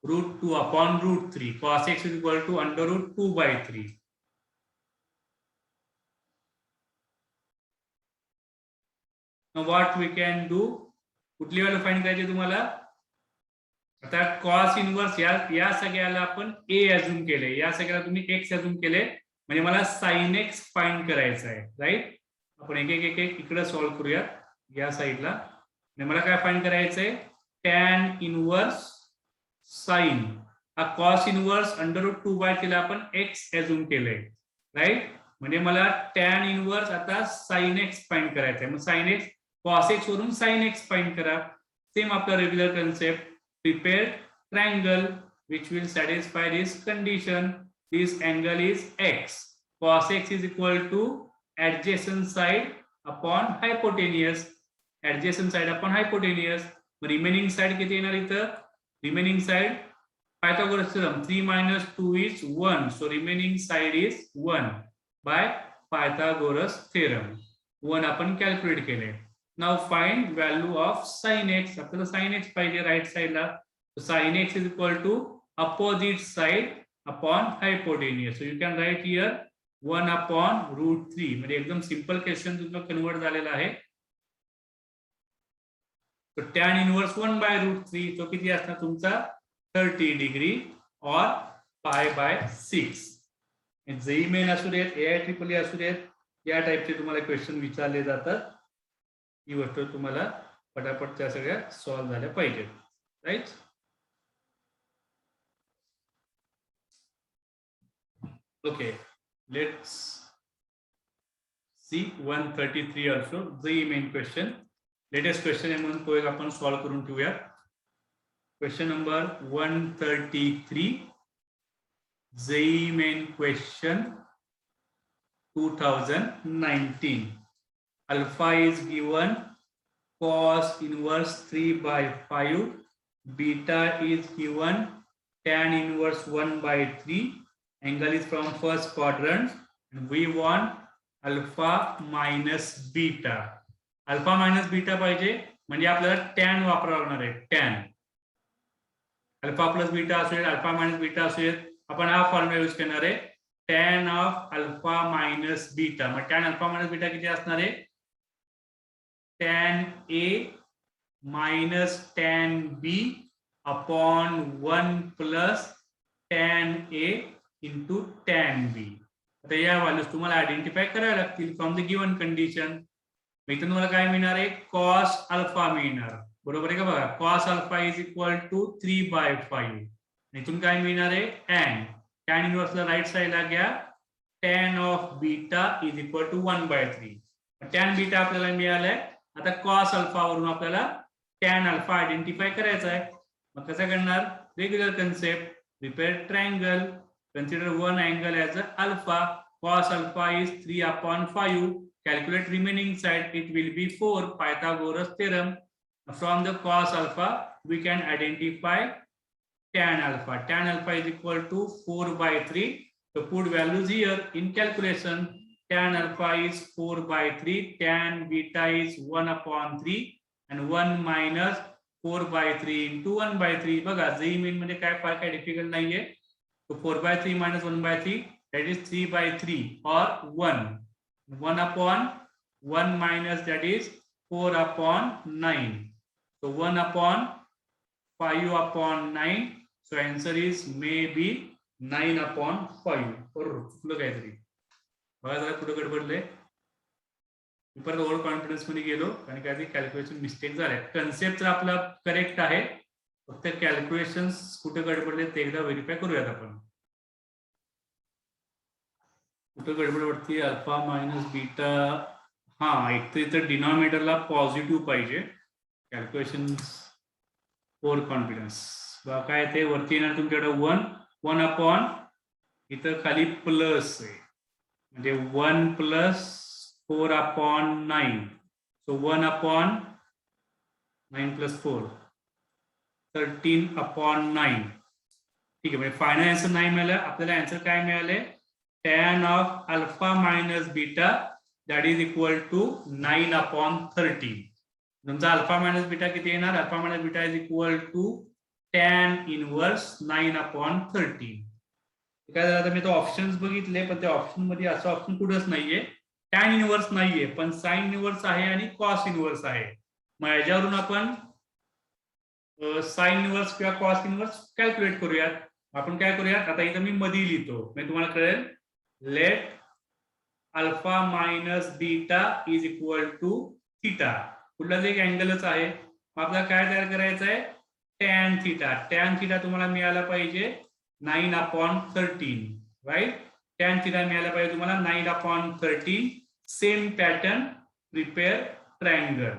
root 2 upon root 3. Cos x is equal to under root 2/3. Now what we can do? कुठली value find करायची तुम्हाला? आता cos inverse या सगळ्याला आपण a assume केले, या सगळ्याला तुम्ही x अज्यूम केले, म्हणजे मला sin x फाइंड करायचं आहे, राईट? आपण एक एक इकडे सॉल्व करूया या साइडला. आणि मला काय फाइंड करायचंय? tan inverse sin. हा cos इनवर्स अंडर रूट 2/3 ला आपण x अज्यूम केलंय, राईट? म्हणजे मला tan इनवर्स आता sin x फाइंड करायचं आहे. मग sin x cos x वरून sin x फाइंड करा. सेम आपला regular concept. Prepare triangle which will satisfy this condition. This angle is x. Cos x is equal to adjacent side upon hypotenuse. Adjacent side upon hypotenuse. Remaining side किती येणार इथं? Remaining side Pythagoras theorem 3 minus 2 is 1. So remaining side is 1 by Pythagoras theorem. 1 आपण calculate केले. Now find value of sin x. आपल्याला sin x पाहिजे right साइडला. So sin x is equal to opposite side upon hypotenuse. So you can write here 1 upon root 3. म्हणजे एकदम simple question तुमचा convert झालेला आहे. So tan inverse 1 by root 3. तो किती असणार तुमचा? 30 डिग्री और pi/6. JEE main असू देत, AIEEE असू देत, या टाइपचे तुम्हाला क्वेश्चन विचारले जातात. ही गोष्ट तुम्हाला पटापट त्या सगळ्या सॉल्व झाल्या पाहिजेत, right? Okay, let's see 133 also JEE main question. Latest question आहे म्हणून तो एक आपण सॉल्व करून ठेवूया. Question number 133 JEE main question 2019. Alpha is given cos inverse 3/5. Beta is given tan inverse 1/3. Angle is from first quadrant. And we want alpha minus beta. Alpha minus beta पाहिजे म्हणजे आपल्याला tan वापरावं लागणार आहे. tan. Alpha plus beta असेल, alpha minus beta असेल, आपण हा फॉर्म्युला यूज करणार आहे. tan of alpha minus beta. मग tan अल्फा मायनस बीटा किती असणार आहे? tan A minus tan B upon 1 plus tan A into tan B. आता या व्हॅल्यूज तुम्हाला आयडेंटिफाय कराव्या लागतील फ्रॉम द गिवन कंडिशन. इथून तुम्हाला काय मिळणार आहे? cos अल्फा मिळणार, बरोबर आहे का? बघा, cos alpha is equal to 3/5. इथून काय मिळणार आहे? tan इनवर्सला राईट साइडला घ्या. tan of beta is equal to 1/3. tan beta आपल्याला मिळालाय. आता cos अल्फा वरून आपल्याला tan अल्फा आयडेंटिफाय करायचा आहे. मग कसं करणार? Regular concept. Prepare triangle. Consider one angle as alpha. cos alpha is 3/5. Calculate remaining side. It will be 4. Pythagoras theorem. From the cos alpha, we can identify tan alpha. Tan alpha is equal to 4/3. So put values here in calculation. tan alpha is 4/3, tan beta is 1/3 and 1 minus 4/3 into 1/3. बघा G mean म्हणजे काय फार काय difficult नाहीये. तो 4/3 minus 1/3 that is 3/3 or 1. 1/1 minus that is 4/9. So 1/5/9. So answer is maybe 9/5. और चुकलं काहीतरी बघा जरा कुठं गडबडलंय. मी परत ओव्हर कॉन्फिडन्स मध्ये गेलो आणि काहीतरी कॅल्क्युलेशन मिस्टेक झाले. कन्सेप्ट तर आपला करेक्ट आहे, फक्त कॅल्क्युलेशन कुठं गडबडले ते एकदा व्हेरीफाय करूयात आपण. कुठं गडबड अल्फा मायनस बीटा. हा एक तर इथं डिनॉमिनेटरला पॉझिटिव्ह पाहिजे. कॅल्क्युलेशन ओव्हर कॉन्फिडन्स काय ते वरती येणार तुमच्याकडे 1 इथं खाली प्लस आहे म्हणजे 1 प्लस 4/9. So 1/9 plus 4 13/9. ठीक आहे. म्हणजे फायनल आन्सर नाही मिळालं आपल्याला. आन्सर काय मिळाले tan of alpha minus beta that is equal to 9/13. तुमचा अल्फा मायनस बीटा किती येणार. Alpha minus beta is equal to tan inverse 9/13. काय झालं आता मी तो ऑप्शन्स बघितले पण त्या ऑप्शन मध्ये असं ऑप्शन कुठंच नाहीये. टॅन इनवर्स नाहीये पण साइन इनवर्स आहे आणि कॉस इनवर्स आहे. मग याच्यावरून आपण साइन इनवर्स किंवा कॉस इनवर्स कॅल्क्युलेट करूयात. आपण काय करूयात आता इथं मी मध्ये लिहितो म्हणजे तुम्हाला कळेल. Let alpha minus beta is equal to theta. कुठलाच एक अँगलच आहे. मग आपल्याला काय तयार करायचं आहे टॅन थीटा. टॅन थीटा तुम्हाला मिळाला पाहिजे 9/13 राईट. टॅन थीटा मिळाला पाहिजे तुम्हाला 9/13. Same pattern prepare triangle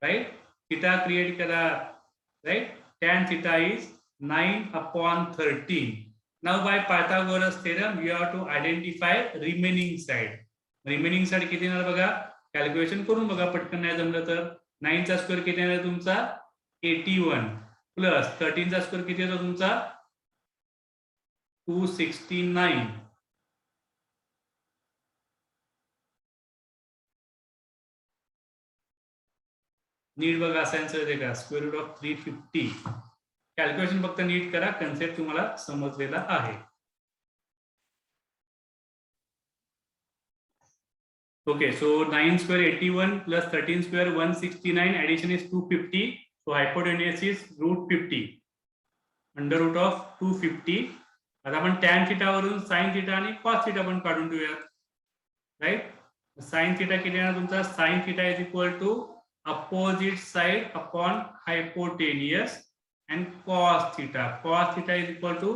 right. Theta create करा right. Tan theta is 9/13. Now by Pythagoras theorem you have to identify remaining side. Remaining side किती येणार बघा. कॅल्क्युलेशन करून बघा पटकन नाही जमलं तर. 9 चा स्क्वेअर किती येणार तुमचा 81 प्लस 13 चा स्क्वेअर किती येतो तुमचा 269. नीट बघा असा आन्सर येते का स्क्वेअर रूट ऑफ 350. कॅल्क्युलेशन फक्त नीट करा. कन्सेप्ट तुम्हाला समजलेला आहे. Okay. So 9 square 81 plus 13 square 169. Addition is 250. So hypotenuse is √50 under root of 250. आता आपण टॅन थीटा वरून साइन थीटा आणि कॉस थीटा पण काढून ठेवूयात राईट. साइन थीटा किती येणार तुमचा. Sine theta is equal to opposite side upon hypotenuse and cos theta. Cos theta is equal to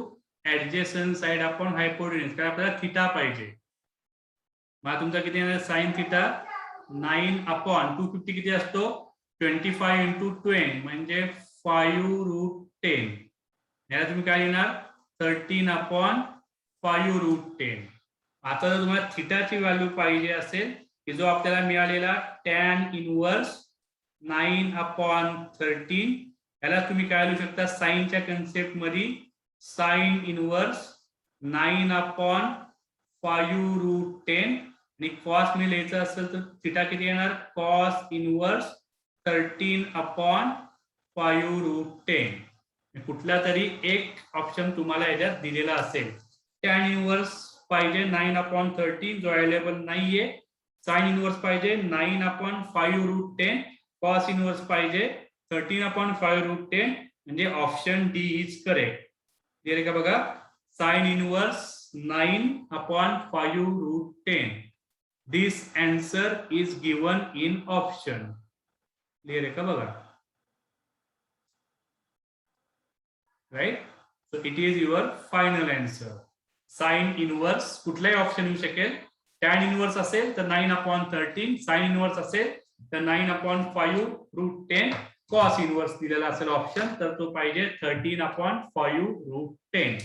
adjacent side upon hypotenuse. कारण आपल्याला थीटा पाहिजे. मग तुमचा किती येणार sin theta 9/250 किती असतो 25 into 20 म्हणजे 5√10. याला तुम्ही काय लिहिणार 13/5√10. आता जर तुम्हाला थीटाची व्हॅल्यू पाहिजे असेल की जो आपल्याला मिळालेला tan इनवर्स 9/13 याला तुम्ही काय लिहू शकता साइनच्या कन्सेप्ट मध्ये साइन इनवर्स 9/5√10 आणि कॉस मी लिहायचं असेल तर थीटा किती येणार कॉस इनवर्स 13/5√10. कुठला तरी एक ऑप्शन तुम्हाला याच्यात दिलेला असेल. टॅन इनवर्स पाहिजे 9/13 जो अवेलेबल नाहीये. साइन इनवर्स पाहिजे 9/5√10. कॉस इनवर्स पाहिजे 13/5√10 म्हणजे option D is correct. Clear आहे का बघा. Sine inverse 9/5√10. This answer is given in option. Clear आहे का बघा right. So it is your final answer. Sine inverse कुठलाही ऑप्शन येऊ शकेल. टॅन इनवर्स असेल तर 9/13. साइन इनवर्स असेल तर 9/5√10. कॉस इनवर्स दिलेला असेल ऑप्शन तर तो पाहिजे 13/5√10.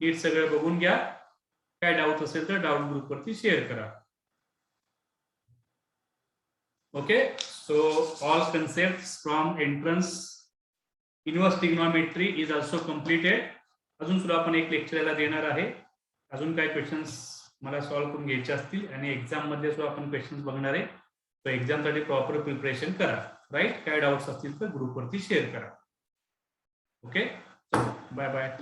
नीट सगळं बघून घ्या. काय डाऊट असेल तर डाऊट ग्रुप वरती शेअर करा. Okay. So all concepts from entrance inverse trigonometry is also completed. अजून सुद्धा आपण एक लेक्चर याला देणार आहे. अजून काय क्वेश्चन्स मला सॉल्व्ह करून घ्यायचे असतील आणि एक्झाम मध्ये सुद्धा आपण क्वेश्चन बघणार आहे. तो एक्झाम साठी प्रॉपर प्रिपरेशन करा. राईट, काय डाऊट्स असतील तर ग्रुपवरती शेअर करा. Okay, bye bye.